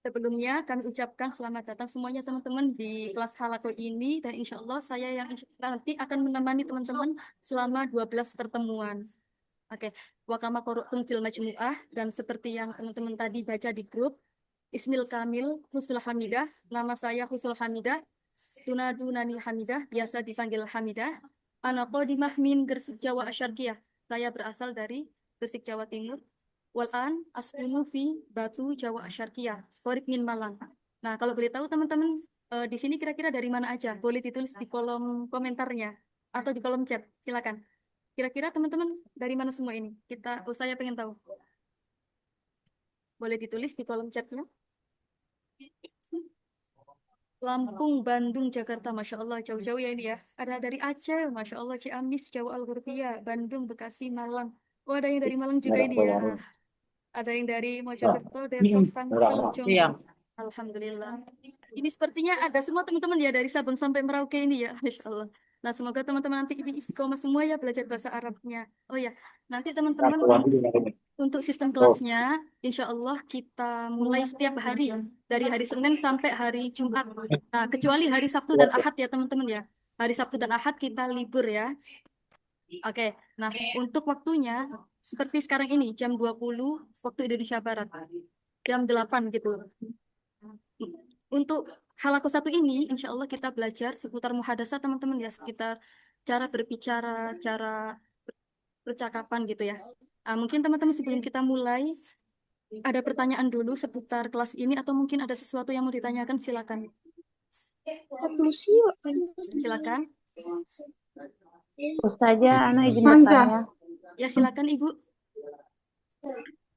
Sebelumnya kami ucapkan selamat datang semuanya teman-teman di kelas Halako ini dan insya Allah saya yang nanti akan menemani teman-teman selama 12 pertemuan. Oke, wa kama qara'tum fil majmu'ah dan seperti yang teman-teman tadi baca di grup, Ismil Kamil Husnul Hamidah, nama saya Husnul Hamidah, tunadunani Hamidah, biasa dipanggil Hamidah. Ana qadimah min Gresik Jawa Asyarqiyah. Saya berasal dari Gresik Jawa Timur. Walan askunu fi Batu Jawa Asyarqiyah, Qorib min Malang. Nah, kalau boleh tahu teman-teman di sini kira-kira dari mana aja? Boleh ditulis di kolom komentarnya atau di kolom chat. Silakan. Kira-kira teman-teman dari mana semua ini? Saya pengen tahu. Boleh ditulis di kolom chatnya. Lampung, Bandung, Jakarta, Masya Allah, jauh-jauh ya ini ya. Ada dari Aceh, Masya Allah, Ciamis, Jawa Al-Ghurbiya, Bandung, Bekasi, Malang. Oh, ada yang dari Malang juga ini ya. Ada yang dari Mojokerto, Depok, Tangsel, Iya. Jombang. Alhamdulillah. Ini sepertinya ada semua teman-teman ya dari Sabang sampai Merauke ini ya, Masya Allah. Nah, semoga teman-teman nanti ini istiqomah semua ya belajar bahasa Arabnya. Oh ya, nanti teman-teman untuk sistem kelasnya, insya Allah kita mulai setiap hari ya, dari hari Senin sampai hari Jumat. Nah, kecuali hari Sabtu dan Ahad ya teman-teman ya. Hari Sabtu dan Ahad kita libur ya. Oke, nah untuk waktunya seperti sekarang ini jam 20 waktu Indonesia Barat, jam 8 gitu. Untuk halaku satu ini, insya Allah kita belajar seputar muhadasah teman-teman ya, sekitar cara berbicara, cara percakapan gitu ya. Mungkin teman-teman sebelum kita mulai, ada pertanyaan dulu seputar kelas ini atau mungkin ada sesuatu yang mau ditanyakan, silakan. Silakan. Ustazah, Ana izin Hamzah. bertanya. Ya silakan Ibu.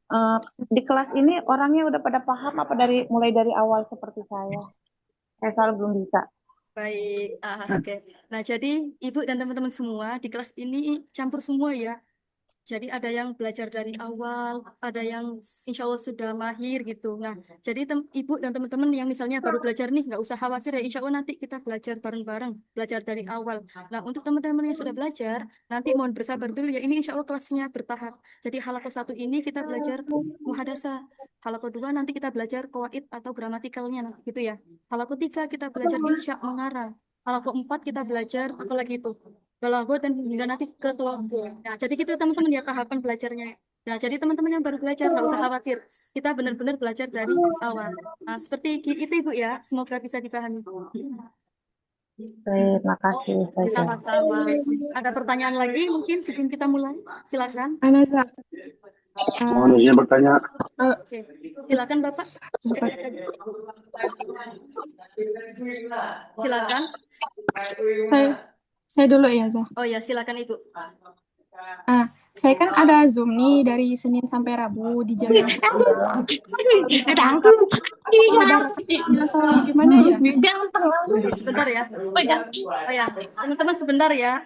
Eh, di kelas ini orangnya udah pada paham apa mulai dari awal seperti saya? Saya selalu belum bisa. Baik, oke. Nah, jadi Ibu dan teman-teman semua di kelas ini campur semua ya. Jadi ada yang belajar dari awal, ada yang insya Allah sudah mahir gitu. Nah, jadi Ibu dan teman-teman yang misalnya baru belajar nih, nggak usah khawatir ya. Insya Allah nanti kita belajar bareng-bareng, belajar dari awal. Nah, untuk teman-teman yang sudah belajar, nanti mohon bersabar dulu ya. Ini insya Allah kelasnya bertahap. Jadi halaqah satu ini kita belajar muhadasah. Halaqah dua nanti kita belajar qawaid atau gramatikalnya, nah, gitu ya. Halaqah tiga kita belajar insya mengarang. Halaqah empat kita belajar apalagi itu balaghah dan hingga nanti ke tawaful. Nah, jadi kita teman-teman ya tahapan belajarnya. Nah, jadi teman-teman yang baru belajar nggak usah khawatir. Kita benar-benar belajar dari awal. Nah, seperti itu Ibu ya. Semoga bisa dipahami. Terima kasih Ustazah. Sama-sama. Ada pertanyaan lagi mungkin sebelum kita mulai? Silakan. Anaza. Mohon izin bertanya. Oke. Silakan Bapak. Silakan. Saya dulu ya, Zah. Oh ya, silakan Ibu. Saya kan ada Zoom nih dari Senin sampai Rabu di jam yang sama. Bisa diangkat atau ada rekamannya atau gimana ya? Sebentar ya. Oh ya, teman-teman sebentar ya.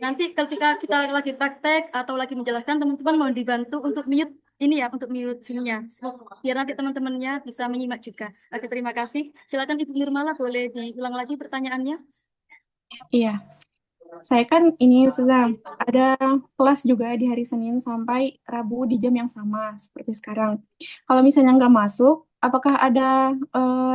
Nanti ketika kita lagi praktek atau lagi menjelaskan, teman-teman mau dibantu untuk mute ini ya, untuk mute Zoom-nya. Biar nanti teman-temannya bisa menyimak juga. Oke, terima kasih. Silakan Ibu Nirmala, boleh diulang lagi pertanyaannya? Iya. Saya kan ini sudah ada kelas juga di hari Senin sampai Rabu di jam yang sama seperti sekarang. Kalau misalnya nggak masuk, apakah ada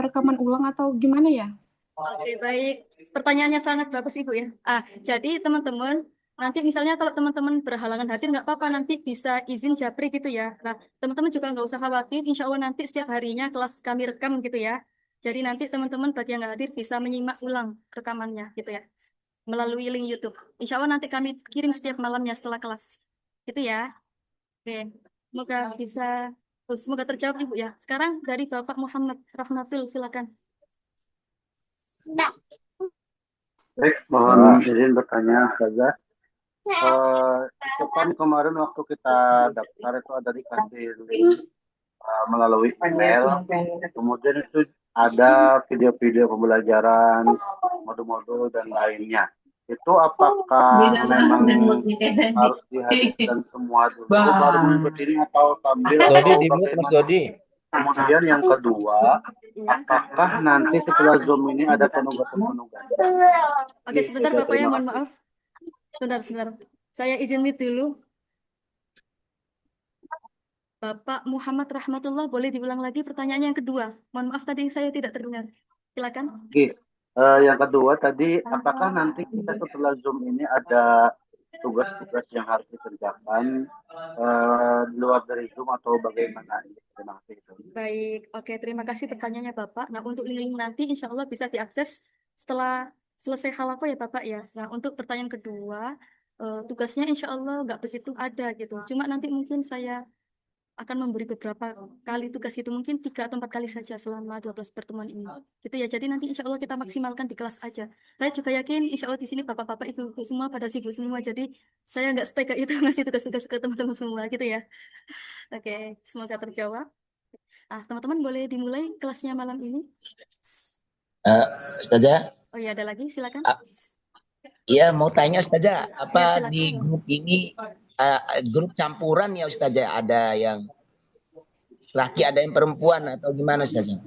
rekaman ulang atau gimana ya? Oke, baik. Pertanyaannya sangat bagus Ibu ya. Jadi teman-teman, nanti misalnya kalau teman-teman berhalangan hadir nggak apa-apa, nanti bisa izin japri gitu ya. Nah, teman-teman juga nggak usah khawatir, insya Allah nanti setiap harinya kelas kami rekam gitu ya. Jadi nanti teman-teman bagi yang nggak hadir bisa menyimak ulang rekamannya gitu ya. Melalui link YouTube. Insya Allah nanti kami kirim setiap malamnya setelah kelas. Gitu ya. Oke, semoga terjawab Ibu ya. Sekarang dari Bapak Muhammad Rahmatul, silakan. Baik, mohon izin bertanya saja. Itu kan kemarin waktu kita daftar itu ada dikasih link melalui email. Kemudian itu ada video-video pembelajaran, modul-modul dan lainnya. Itu apakah memang harus dihadirkan semua dulu baru mengikuti ini atau sambil Dodi, atau di mute Mas Dodi. Kemudian yang kedua, apakah nanti setelah Zoom ini ada penugasan-penugasan? Oke, sebentar Bapak ya, mohon maaf. Sebentar. Saya izin mute dulu. Bapak Muhammad Rahmatullah, boleh diulang lagi pertanyaannya yang kedua. Mohon maaf tadi saya tidak terdengar. Silakan. Oke, yang kedua tadi, apakah nanti kita setelah Zoom ini ada tugas-tugas yang harus dikerjakan di luar dari Zoom atau bagaimana? Terima kasih. Baik, oke, terima kasih pertanyaannya Bapak. Nah, untuk link nanti insya Allah bisa diakses setelah selesai halakoh ya Bapak ya. Nah, untuk pertanyaan kedua, tugasnya insya Allah nggak begitu ada gitu. Cuma nanti mungkin saya akan memberi beberapa kali tugas itu, mungkin 3 atau 4 kali saja selama 12 pertemuan ini. Gitu ya, jadi nanti insya Allah kita maksimalkan di kelas aja. Saya juga yakin insya Allah di sini Bapak-Bapak itu semua pada sibuk semua, jadi saya nggak setega itu ngasih tugas-tugas ke teman-teman semua gitu ya. Oke, semoga terjawab. Ah, teman-teman boleh dimulai kelasnya malam ini. Ustazah, Oh iya, ada lagi, silakan. iya mau tanya Ustazah, Ya, apa silakan. di grup ini grup campuran ya Ustazah, ada yang laki ada yang perempuan atau gimana Ustazah?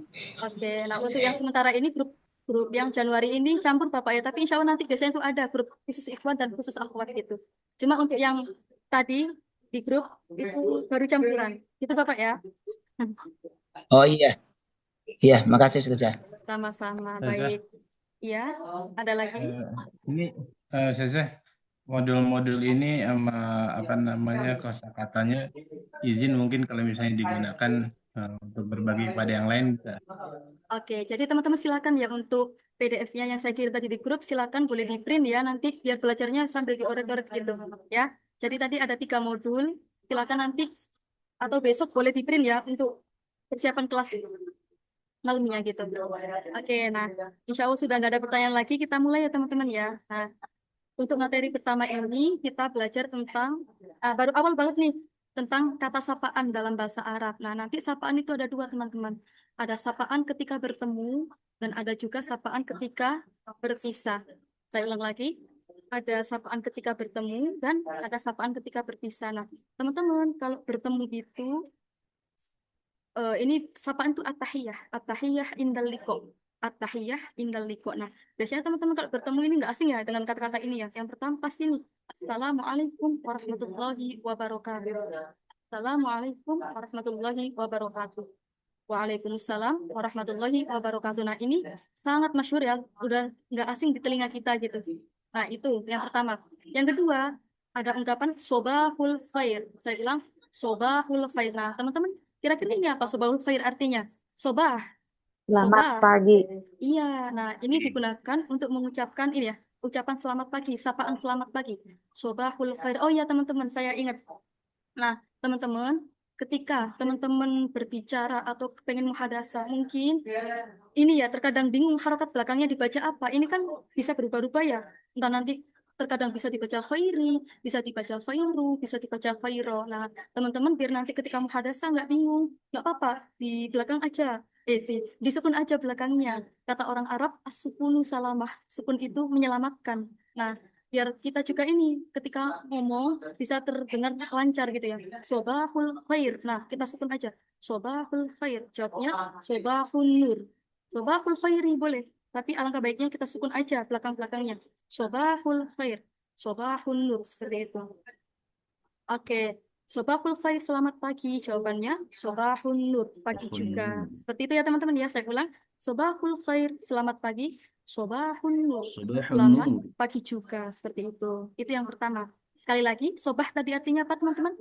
Oke, nah untuk yang sementara ini grup yang Januari ini campur Bapak ya, tapi insya Allah nanti biasanya itu ada grup khusus ikhwan dan khusus akhwat gitu. Cuma untuk yang tadi di grup itu baru campuran. Itu Bapak ya. Oh iya, iya makasih Ustazah. Sama-sama, Ustazah, baik. Iya, ada lagi? ini Ustazah, modul-modul ini sama apa namanya kosakatanya izin mungkin kalau misalnya digunakan untuk berbagi kepada yang lain bisa. Oke, jadi teman-teman silakan ya untuk PDF-nya yang saya kirim tadi di grup, silakan boleh di print ya, nanti biar belajarnya sambil diorek-orek gitu ya. Jadi tadi ada 3 modul, silakan nanti atau besok boleh di print ya untuk persiapan kelas malamnya gitu. Oke, nah insya Allah sudah nggak ada pertanyaan lagi, kita mulai ya teman-teman ya. Nah, untuk materi pertama ini kita belajar tentang baru awal banget nih tentang kata sapaan dalam bahasa Arab. Nah, nanti sapaan itu ada 2 teman-teman. Ada sapaan ketika bertemu dan ada juga sapaan ketika berpisah. Saya ulang lagi. Ada sapaan ketika bertemu dan ada sapaan ketika berpisah. Nah, teman-teman kalau bertemu itu ini sapaan itu at-tahiyah. At-tahiyah indal liqa. At-tahiyah indal liqa. Nah, biasanya teman-teman kalau bertemu ini nggak asing ya dengan kata-kata ini ya. Yang pertama pasti nih, Assalamualaikum warahmatullahi wabarakatuh. Assalamualaikum warahmatullahi wabarakatuh. Waalaikumsalam warahmatullahi wabarakatuh. Nah, ini sangat masyhur ya, udah nggak asing di telinga kita gitu. Nah, itu yang pertama. Yang kedua, ada ungkapan sobahul khair. Saya bilang sobahul khair. Nah, teman-teman, kira-kira ini apa sobahul khair artinya? Sobah, Selamat sobah. pagi. Iya, nah ini digunakan untuk mengucapkan ini ya, ucapan selamat pagi, sapaan selamat pagi. Sobahul khair. Oh iya teman-teman, saya ingat. Nah, teman-teman, ketika teman-teman berbicara atau pengen muhadasah, mungkin ini ya terkadang bingung harokat belakangnya dibaca apa. Ini kan bisa berubah-ubah ya. Entah nanti terkadang bisa dibaca khairi, bisa dibaca khairu, bisa dibaca khairo. Nah, teman-teman biar nanti ketika muhadasah nggak bingung, nggak apa-apa, di belakang aja. Disukun aja belakangnya. Kata orang Arab, as-sukunu salamah. Sukun itu menyelamatkan. Nah, biar kita juga ini ketika ngomong bisa terdengar lancar gitu ya. Sobahul khair. Nah, kita sukun aja. Sobahul khair. Jawabnya sobahul nur. Sobahul khairi boleh. Tapi alangkah baiknya kita sukun aja belakang-belakangnya. Sobahul khair. Sobahul nur. Seperti itu. Oke. Sobahul khair, selamat pagi. Jawabannya sobahul nur. Pagi juga. Seperti itu ya teman-teman ya. Saya ulang. Sobahul khair, selamat pagi. Sobahul nur. Selamat pagi juga. Seperti itu. Itu yang pertama. Sekali lagi, sobah tadi artinya apa teman-teman?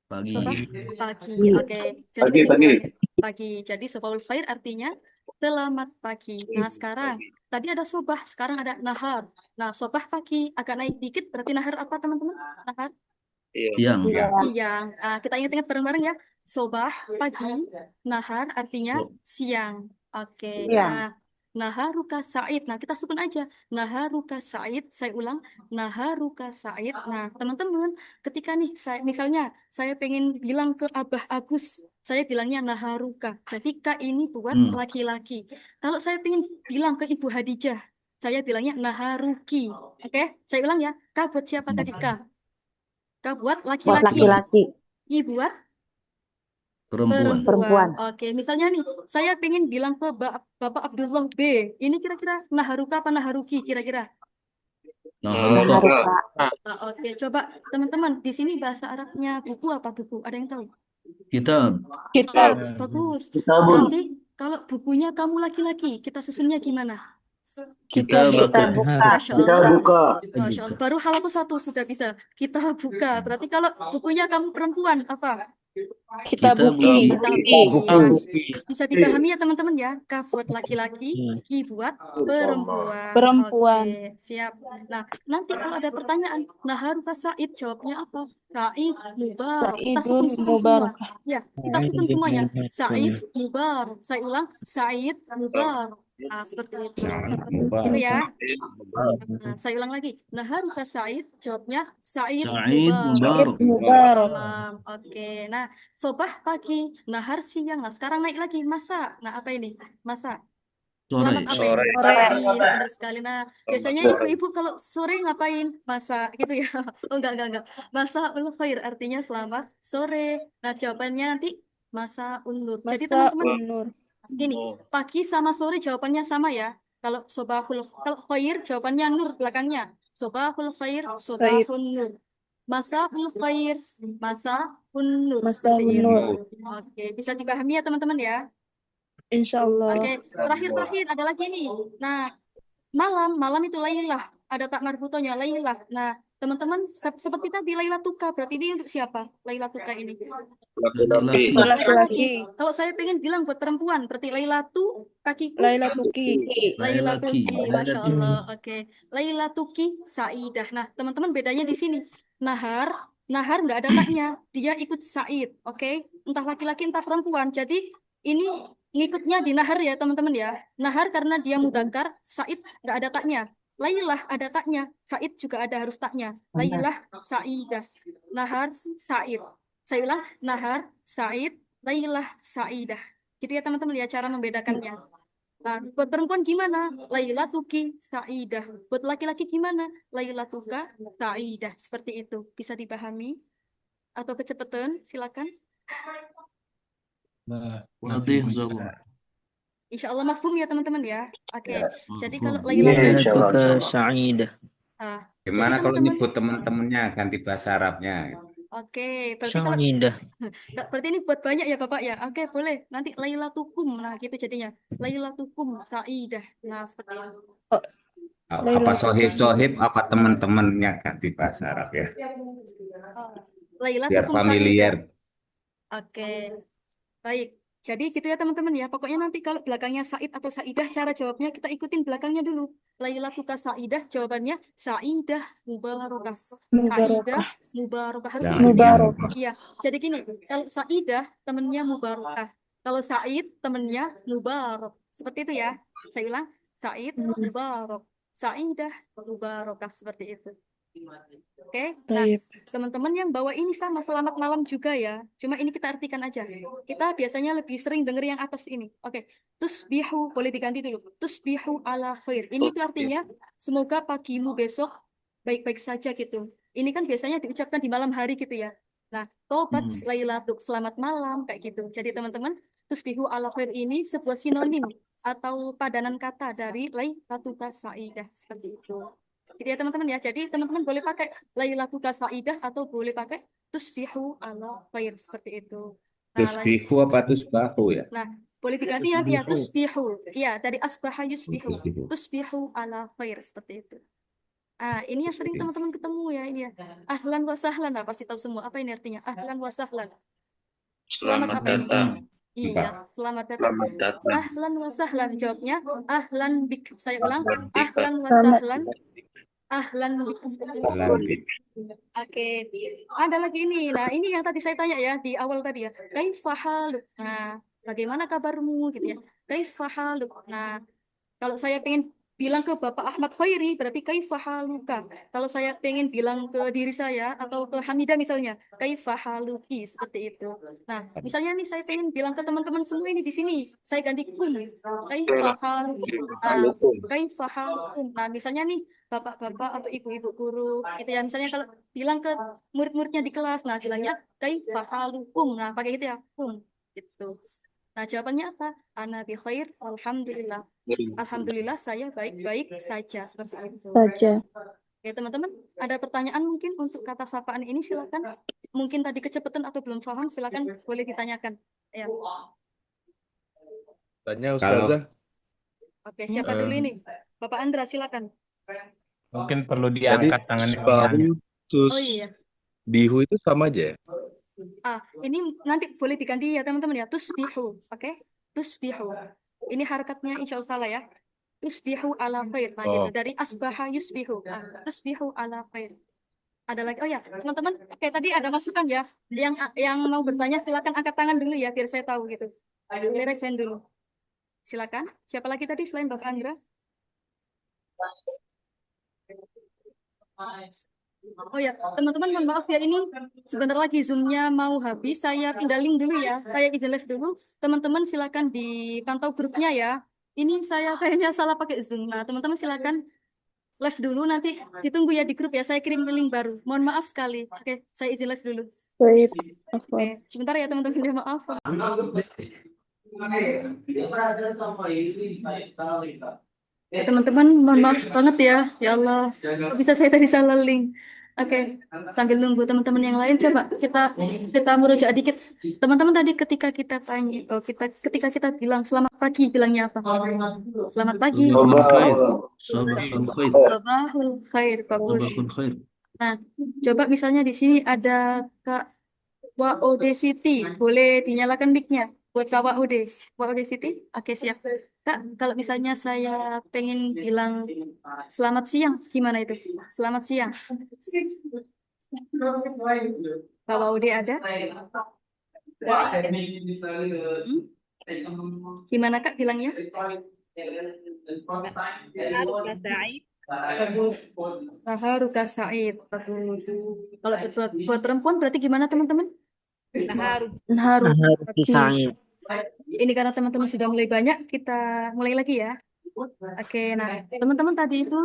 Pagi. Sobah pagi. Iya. Oke. Jadi Pagi. kesimpulannya pagi. Jadi sobahul khair artinya selamat pagi. Nah, sekarang tadi ada sobah, sekarang ada nahar. Nah, sobah pagi agak naik dikit berarti nahar apa teman-teman? Nahar Siang. Iya. siang. Kita ingat-ingat bareng-bareng ya. Sobah pagi, nahar artinya siang. Oke. Iya. Nah, naharuka Said. Nah, kita sukun aja. Naharuka Said. Saya ulang. Naharuka Said. Nah, teman-teman, ketika nih misalnya saya pengen bilang ke Abah Agus, saya bilangnya naharuka. Jadi Kak ini buat laki-laki. Kalau saya pengen bilang ke Ibu Hadijah, saya bilangnya naharuki. Oke? Saya ulang ya. Kak buat siapa tadi Kak? Kak buat Buat laki-laki. laki-laki. Ibu buat Perempuan. Perempuan. Oke, misalnya nih, saya pengen bilang ke Bapak Abdullah B. Ini kira-kira naharuka apa naharuki kira-kira? Naharuka. Oke, coba teman-teman di sini bahasa Arabnya buku apa buku? Ada yang tahu? Kitab. Kitab, Ya, bagus. Kitabun. Berarti kalau bukunya kamu laki-laki, kita susunnya gimana? Kita Kita bakal buka. Masya Kita Allah. buka. Masya Allah. Baru halaku 1 sudah bisa. Kita buka. Berarti kalau bukunya kamu perempuan, apa? Kita Kita buki. Kita Kita buki. buki. Bisa dipahami ya teman-teman ya. K buat laki-laki, Ki buat perempuan. Perempuan. Oke, siap. Nah, nanti kalau ada pertanyaan, nah harus Said jawabnya apa? Said Mubarak. Kita Saidun sukun semua. Mubarak. Ya, kita sukun semuanya. Said Mubarak. Saya ulang, Said Mubarak. Nah, seperti itu. Itu ya. Nah, saya ulang lagi. Nahar ke Said, jawabnya Said Said Mubarak. Mubarak. Mubarak. Oke. Nah, sobah pagi, nahar siang. Nah, sekarang naik lagi masa. Nah, apa ini? Masa. Selamat Sore. apa ini? Sore. Iya, benar sekali. Nah, biasanya ibu-ibu kalau sore ngapain? Masa gitu ya. Oh, enggak. Masa ul khair artinya selamat sore. Nah, jawabannya nanti masa unur. Jadi Masa teman-teman, unur. gini, pagi sama sore jawabannya sama ya. Kalau kalau khair jawabannya nur belakangnya. Sobahul khair, sobahun nur. Masahul khair, masahun nur. Masa Seperti itu. unur. Oke, bisa dipahami ya teman-teman ya. Insya Allah. Oke, terakhir ada lagi nih. Nah, malam itu Lailah. Ada tak marbutonya Lailah. Nah, teman-teman seperti tadi Lailatuka, berarti ini untuk siapa? Lailatuka ini. Laki-laki. Laki-laki. Kalau saya pengen bilang buat perempuan, berarti Lailatu kakiku. Lailatuki. Lailatuki, Masya Lailatuki. Allah. Oke, Lailatuki Saidah. Nah, teman-teman bedanya di sini. Nahar nggak ada taknya. Dia ikut Said, oke? Entah laki-laki entah perempuan. Jadi ini ngikutnya di nahar ya teman-teman ya. Nahar karena dia mudzakkar, Said nggak ada taknya. Lailah ada taknya, Said juga ada harus taknya. Lailah Saidah, nahar Said. Saya ulang, nahar Said, Lailah Saidah. Gitu ya teman-teman ya cara membedakannya. Nah, buat perempuan gimana? Lailatuki Saidah. Buat laki-laki gimana? Lailatuka Saidah. Seperti itu. Bisa dipahami? Atau kecepatan? Silakan. Nah, Wadih, Masya Zallah. Insya Allah mafhum ya teman-teman ya. Oke. Jadi kalau Mafhum. Iya, Lailatuka, insya Allah. Sa'idah. nah, jadi Gimana kalau teman-teman, nyebut teman-temannya ganti bahasa Arabnya? oke. Berarti kalau Sa'idah. berarti ini buat banyak ya Bapak ya. Oke, boleh. Nanti Lailatukum. Nah, gitu jadinya. Lailatukum Saidah. Nah, seperti itu. Apa sohib-sohib, apa teman-temannya ganti bahasa Arab ya? Biar Lailatukum Saidah. familiar. Oke. Baik. Jadi gitu ya teman-teman ya. Pokoknya nanti kalau belakangnya Said atau Saidah, cara jawabnya kita ikutin belakangnya dulu. Lailatuka Saidah, jawabannya Saidah Mubarakah. Saidah Mubarakah. Harus Saidah. ikutin ya. Mubarakah. Iya. Jadi gini, kalau Saidah temennya Mubarakah. Kalau Said temennya Mubarak. Seperti itu ya. Saya ulang, Said Mubarak. Saidah Mubarakah. Seperti itu. Oke, nah Baik. teman-teman yang bawa ini sama selamat malam juga ya. Cuma ini kita artikan aja. Kita biasanya lebih sering denger yang atas ini. Oke, tusbihu boleh diganti dulu. Tusbihu ala khair. Ini tuh artinya semoga pagimu besok baik-baik saja gitu. Ini kan biasanya diucapkan di malam hari gitu ya. Nah, tobat lailatuk, selamat malam kayak gitu. Jadi teman-teman, tusbihu ala khair ini sebuah sinonim atau padanan kata dari lailatuka saidah seperti itu. Jadi ya teman-teman ya, jadi teman-teman boleh pakai Lailatuka Saidah atau boleh pakai Tusbihu ala khair seperti itu. Nah, Tusbihu apa tusbahu ya? nah, boleh diganti nanti ya Tusbihu. Iya, dari asbaha yusbihu. Tusbihu. Tusbihu ala khair seperti itu. Ah, ini yang sering teman-teman ketemu ya ini ya. Ahlan wa sahlan, nah, pasti tahu semua. Apa ini artinya? Ahlan wa sahlan. Selamat apa ini? Iya, selamat datang. Ahlan wa sahlan jawabnya. Ahlan bik. Saya ulang. Ahlan wa sahlan. Ahlan bik. Oke, ada lagi ini. Nah, ini yang tadi saya tanya ya di awal tadi ya. Kaifa haluk? Nah, bagaimana kabarmu gitu ya? Kaifa haluk? Nah, kalau saya pengen bilang ke Bapak Ahmad Khairi berarti kaifa haluka. Kalau saya pengen bilang ke diri saya atau ke Hamidah misalnya, kaifa haluki seperti itu. Nah, misalnya nih saya pengen bilang ke teman-teman semua ini di sini, saya ganti kun. Kaifa halukum. Kaifa halukum. Nah, misalnya nih bapak-bapak atau ibu-ibu guru gitu ya. Misalnya kalau bilang ke murid-muridnya di kelas, nah bilangnya kaifa halukum. Nah, pakai gitu ya, kum gitu. Nah, jawabannya apa? Ana bi khair, alhamdulillah. Alhamdulillah saya baik-baik saja seperti itu. Saja. Oke, teman-teman, ada pertanyaan mungkin untuk kata sapaan ini, silakan. Mungkin tadi kecepatan atau belum paham, silakan boleh ditanyakan. Ya. Tanya Kalau Ustazah. Oke, siapa dulu ini? Bapak Andra, silakan. Mungkin perlu Tadi diangkat tangannya Bang bahu Andra. tus Oh iya. bihu itu sama aja ya? Ini nanti boleh diganti ya teman-teman ya. Tusbihu, oke? Tusbihu. Ini harakatnya insya Allah salah ya. Tusbihu ala khair. Nah, gitu. Oh, Dari asbaha yusbihu. Tusbihu ala khair. Ada lagi. Oh ya, teman-teman. Oke, tadi ada masukan ya. Yang mau bertanya silakan angkat tangan dulu ya biar saya tahu gitu. Boleh raise hand dulu. Silakan. Siapa lagi tadi selain Bapak Andra? Oh ya, teman-teman mohon maaf ya, ini sebentar lagi Zoom-nya mau habis. Saya pindah link dulu ya. Saya izin live dulu. Teman-teman silakan dipantau grupnya ya. Ini saya kayaknya salah pakai Zoom. Nah, teman-teman silakan live dulu, nanti ditunggu ya di grup ya. Saya kirim link baru. Mohon maaf sekali. Oke, saya izin live dulu. Baik, Oke, sebentar ya teman-teman. Ya, maaf. Ya, teman-teman, mohon maaf banget ya. Ya Allah, kok bisa saya tadi salah link. Oke, sambil nunggu teman-teman yang lain, coba kita merujuk dikit. Teman-teman tadi ketika kita tanya, ketika kita bilang selamat pagi, bilangnya apa? Selamat pagi. Sabahul khair. Sabahul khair. Sabahul khair, bagus. Sabahul khair. Nah, coba misalnya di sini ada Kak WOD Siti, boleh dinyalakan mic-nya buat Kak WOD Siti. Oke, siap. Kak, kalau misalnya saya pengen bilang selamat siang, gimana itu? Selamat siang. Kak WOD ada? Gimana Kak bilangnya? Bagus. Taharuka Said. Bagus. Kalau buat perempuan berarti gimana teman-teman? Naharu. Bagus. Ini karena teman-teman sudah mulai banyak, kita mulai lagi ya. Oke, nah teman-teman tadi itu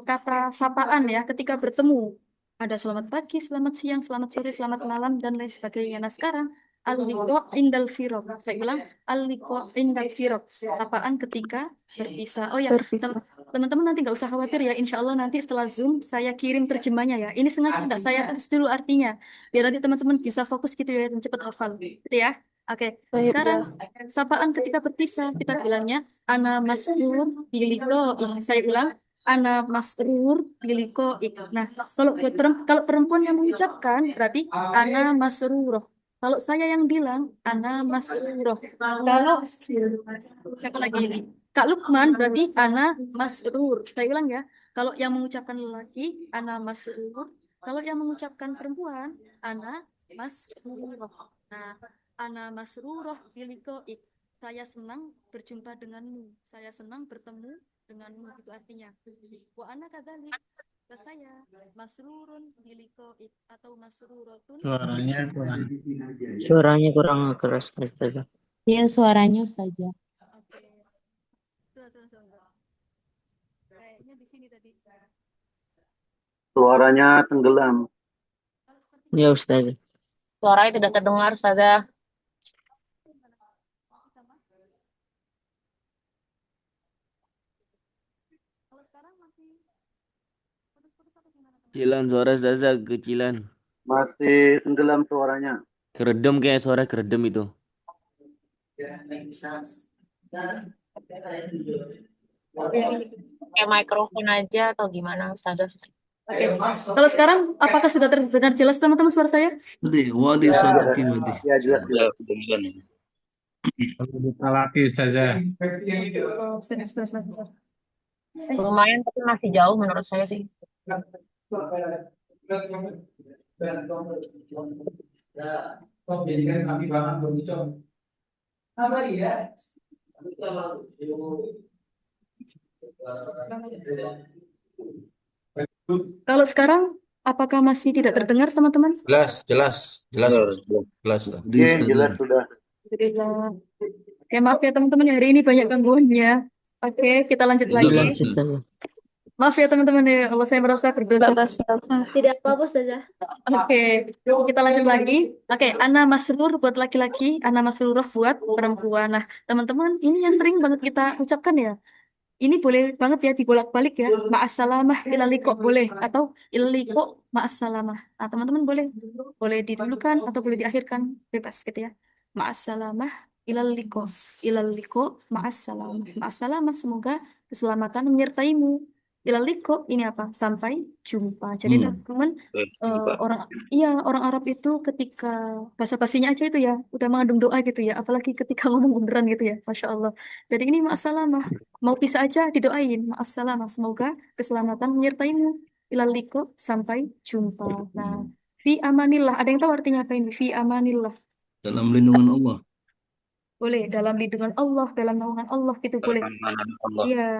kata sapaan ya ketika bertemu. Ada selamat pagi, selamat siang, selamat sore, selamat malam, dan lain sebagainya. Nah sekarang al-liqa indal firaq. Saya ulang, al-liqa indal firaq. Sapaan ketika berpisah. Oh ya, berpisah. teman-teman nanti nggak usah khawatir ya. Insya Allah nanti setelah Zoom saya kirim terjemahnya ya. Ini sengaja nggak saya tulis dulu artinya. Biar nanti teman-teman bisa fokus gitu ya dan cepat hafal. Gitu ya. Oke, Baik. sekarang sapaan ketika berpisah kita bilangnya ana masrur biliko. Saya ulang, ana masrur biliko. Nah, kalau perempuan yang mengucapkan berarti ana masruroh. Kalau saya yang bilang ana masruroh. Kalau siapa lagi ini? Kak Lukman berarti ana masrur. Saya ulang ya. Kalau yang mengucapkan lelaki ana masrur. Kalau yang mengucapkan perempuan ana masruroh. Nah, ana masruroh bilikoik. Saya senang berjumpa denganmu. Saya senang bertemu denganmu. Itu artinya. Wa ana kadzalik. Ke saya masrurun bilikoik atau masrurotun. Suaranya kurang keras Ustazah. Iya, suaranya Ustazah. Oke. Sebentar. Kayaknya di sini tadi. Suaranya tenggelam. Ya Ustazah. Suaranya tidak terdengar, Ustazah. Kecilan suara Ustazah, kecilan. Masih tenggelam suaranya. Keredem kayak suara keredem itu. Kayak mikrofon aja atau gimana, Ustazah? Oke. Kalau sekarang apakah sudah terdengar jelas teman-teman suara saya? Wadi sadiqin wadi. Ya jelas. Perlu ditalaki saja. Oh, sebentar. Lumayan, tapi masih jauh menurut saya sih. Kalau sekarang apakah masih tidak terdengar teman-teman? Jelas. Oke, jelas sudah. Alhamdulillah. Oke, maaf ya teman-teman, hari ini banyak gangguannya. Oke, kita lanjut lagi. Maaf ya teman-teman, ya Allah saya merasa berdosa. Tidak apa-apa, Ustazah. Oke, kita lanjut lagi. Oke, ana masrur buat laki-laki, ana masruroh buat perempuan. Nah, teman-teman, ini yang sering banget kita ucapkan ya. ini boleh banget ya dibolak-balik ya. Ma'assalamah ilal liqa boleh atau ilal liqa ma'assalamah. Nah, teman-teman boleh didulukan atau boleh diakhirkan bebas gitu ya. Ma'assalamah ilal liqa ma'assalamah. Ma'assalamah semoga keselamatan menyertaimu. Ilal liqa ini apa? Sampai jumpa. Jadi teman-teman orang Arab itu ketika basa-basinya aja itu ya udah mengandung doa gitu ya, apalagi ketika ngomong beneran gitu ya, masya Allah. Jadi ini ma'assalamah, mau pisah aja didoain ma'assalamah, semoga keselamatan menyertaimu. Ilal liqa sampai jumpa. Nah, fi amanillah, ada yang tahu artinya apa ini? Fi amanillah. Dalam lindungan Allah. Boleh dalam lindungan Allah, dalam naungan Allah gitu boleh. Allah. Iya.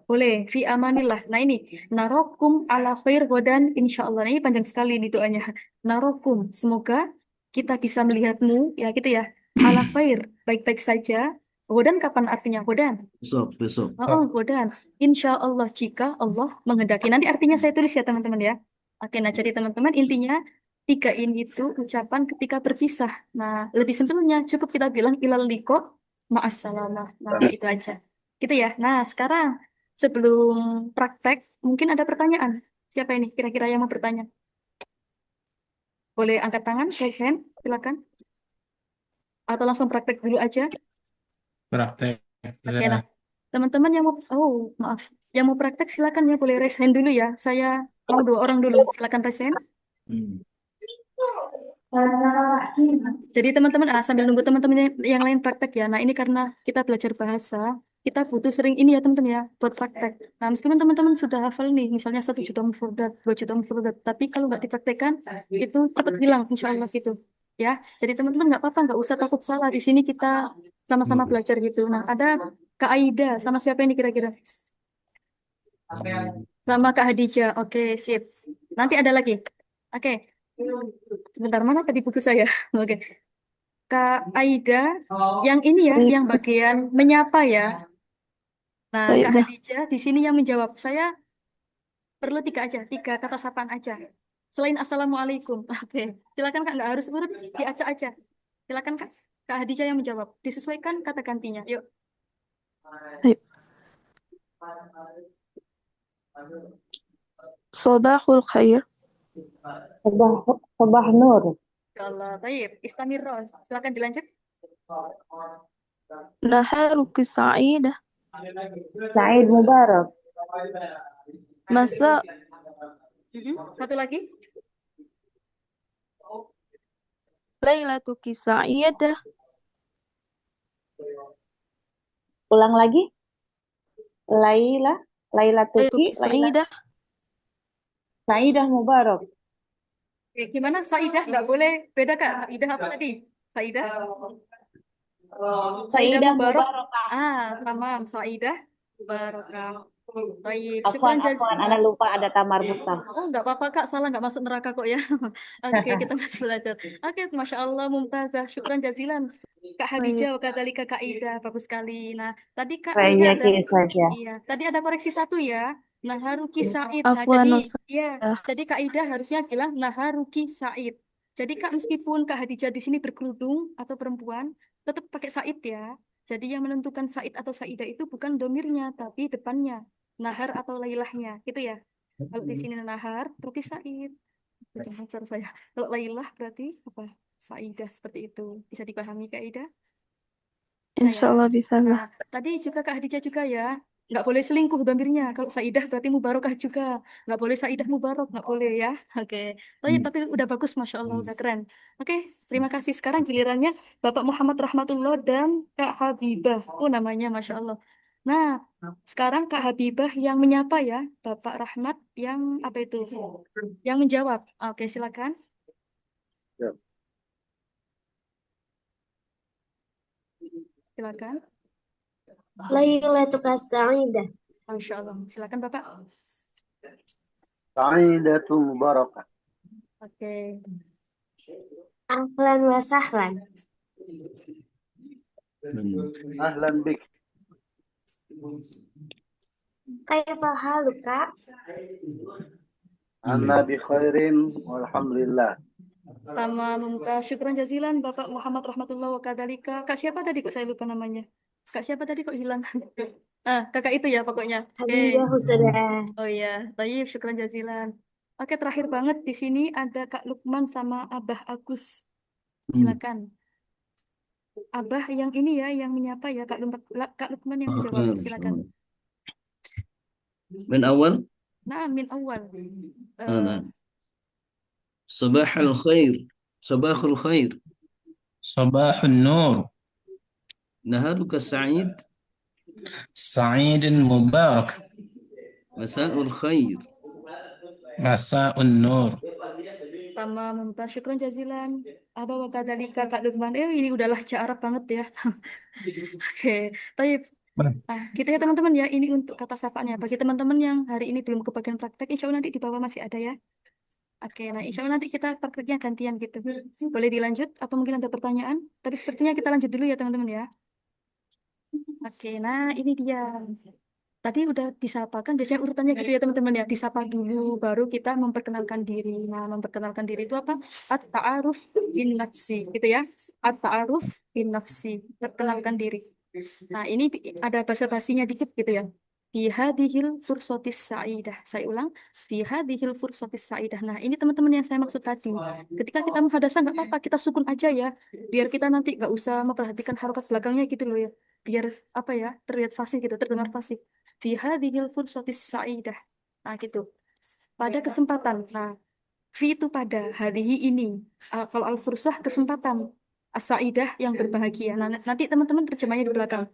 Boleh, fi amanillah. Nah ini, narokum ala khair godan insyaallah. Nah, ini panjang sekali nih doanya. Narokum, semoga kita bisa melihatmu, ya gitu ya. Ala khair, baik-baik saja. Godan kapan artinya godan? Besok. Oh, godan. Insyaallah jika Allah menghendaki. Nanti artinya saya tulis ya teman-teman ya. Oke, nah jadi teman-teman intinya tiga ini itu ucapan ketika berpisah. Nah, lebih simpelnya cukup kita bilang ilal liqa ma'assalamah. Nah, itu aja. Gitu ya. Nah, sekarang sebelum praktek, mungkin ada pertanyaan. Siapa ini kira-kira yang mau bertanya? Boleh angkat tangan, raise hand, silakan. Atau langsung praktek dulu aja. Praktek. Oke, nah. Teman-teman yang mau, maaf. Yang mau praktek silakan ya, boleh raise hand dulu ya. Saya mau 2 orang dulu, silakan raise hand. Jadi teman-teman, sambil nunggu teman-teman yang lain praktek ya. Nah ini karena kita belajar bahasa, kita butuh sering ini ya teman-teman ya, buat praktek. Nah meskipun teman-teman sudah hafal nih, misalnya 1 juta mufradat, 2 juta mufradat, tapi kalau nggak dipraktekkan, itu cepat hilang, insya Allah gitu. Ya, jadi teman-teman nggak apa-apa, nggak usah takut salah. Di sini kita sama-sama belajar gitu. Nah ada Kak Aida, sama siapa ini kira-kira? Sama Kak Hadijah. Oke, sip. Nanti ada lagi. Oke. Sebentar, mana tadi buku saya? Oke. Kak Aida, yang ini ya, yang bagian menyapa ya. Nah, Kak Hadijah di sini yang menjawab. Saya perlu 3 aja, 3 kata sapaan aja. Selain Assalamualaikum. Oke, silakan Kak, nggak harus urut, diacak aja. Silakan Kak, Kak Hadijah yang menjawab. Disesuaikan kata gantinya. Yuk. Sobahul khair. Sobah nur. Insyaallah, baik. Istamirro. Silakan dilanjut. Naharuki sa'idah. Said Mubarak. Masa. Satu lagi. Lailatuki sa'idah. Ulang lagi. Lailatuki sa'idah. Saidah Mubarak. Oke, gimana Saidah? Nggak boleh beda Kak. Saidah apa tadi? Saidah? Saidah Mubarak. Tamam. Saidah Mubarak. Baik. Syukran Afwan, Ana lupa ada tamar buta. Oh, nggak apa-apa Kak. Salah, nggak masuk neraka kok ya. Oke, kita masih belajar. Oke, Masya Allah, Mumtazah. Syukran jazilan. Kak Hadijah, wakadhalika Kak Ida. Bagus sekali. Nah, tadi Kak Ida ada, iya, tadi ada koreksi 1 ya. Naharuki Said. Nah, jadi Kak Ida harusnya bilang Naharuki Said. Jadi Kak, meskipun Kak Hadijah di sini berkerudung atau perempuan, tetap pakai Said ya. Jadi yang menentukan Said atau Saidah itu bukan domirnya, tapi depannya. Nahar atau lailahnya, gitu ya. Kalau di sini nahar, berarti Said. Itu cara saya. Kalau lailah berarti apa? Saidah, seperti itu. Bisa dipahami Kak Ida? Insyaallah bisa. Nah, tadi juga Kak Hadijah juga ya. Nggak boleh selingkuh domirnya. Kalau Saidah berarti mubarokah juga. Nggak boleh Saidah mubarok, nggak boleh ya. Oke. Tapi udah bagus, Masya Allah, udah keren. Oke, terima kasih. Sekarang gilirannya Bapak Muhammad Rahmatullah dan Kak Habibah. Oh, namanya Masya Allah. Nah, sekarang Kak Habibah yang menyapa ya. Bapak Rahmat yang apa itu? Yang menjawab. Oke, silakan. Silakan. Lailatuka sa'idah. Masya Allah. Silakan Bapak. Sa'idatu mubarakah. Oke. Ahlan wa sahlan. Ahlan bik. Kaifa haluka? Anna bi khairin walhamdulillah. Sama Mumtaz, syukran jazilan Bapak Muhammad Rahmatullah wa kadalika. Kak siapa tadi kok saya lupa namanya? Kak siapa tadi kok hilang? Kakak itu ya pokoknya. Oke. Hadiah Ustazah. Oh iya, Tayyib, syukran jazilan. Oke, terakhir banget di sini ada Kak Lukman sama Abah Agus. Silakan. Abah yang ini ya, yang menyapa ya, Kak Lukman yang menjawab. Silakan. من أول Nah, min awal. نعم صباح الخير صباح الخير صباح النور نهارك سعيد سعيد مبارك مساء الخير مساء النور. Sama Mumtaz, syukran jazilan. Abah wa kadzalika Kak Lukman. Ini udahlah Arab banget ya. Oke, Tayyib. Nah, gitu ya teman-teman ya. Ini untuk kata sapaannya. Bagi teman-teman yang hari ini belum kebagian praktek, insya Allah nanti di bawah masih ada ya. Oke, nah insya Allah nanti kita prakteknya gantian gitu. Boleh dilanjut atau mungkin ada pertanyaan? Tapi sepertinya kita lanjut dulu ya teman-teman ya. Oke, nah ini dia. Tadi udah disapa kan biasanya urutannya gitu ya teman-teman ya. Disapa dulu, baru kita memperkenalkan diri. Nah, memperkenalkan diri itu apa? At-ta'aruf bin nafsi, gitu ya. At-ta'aruf bin nafsi, perkenalkan diri. Nah, ini ada basa-basinya dikit gitu ya. Fi hadhil fursatis sa'idah. Saya ulang, fi hadhil fursatis sa'idah. Nah, ini teman-teman yang saya maksud tadi. Ketika kita muhadasah nggak apa-apa, kita sukun aja ya. Biar kita nanti nggak usah memperhatikan harokat belakangnya gitu loh ya. Biar apa ya, terlihat fasih gitu, terdengar fasih. Fi hadhil fursatis sa'idah. Nah, gitu. Pada kesempatan. Nah, fi itu pada, hadhihi ini. Kalau al-fursah kesempatan. As-sa'idah yang berbahagia. Nah, nanti teman-teman terjemahnya di belakang.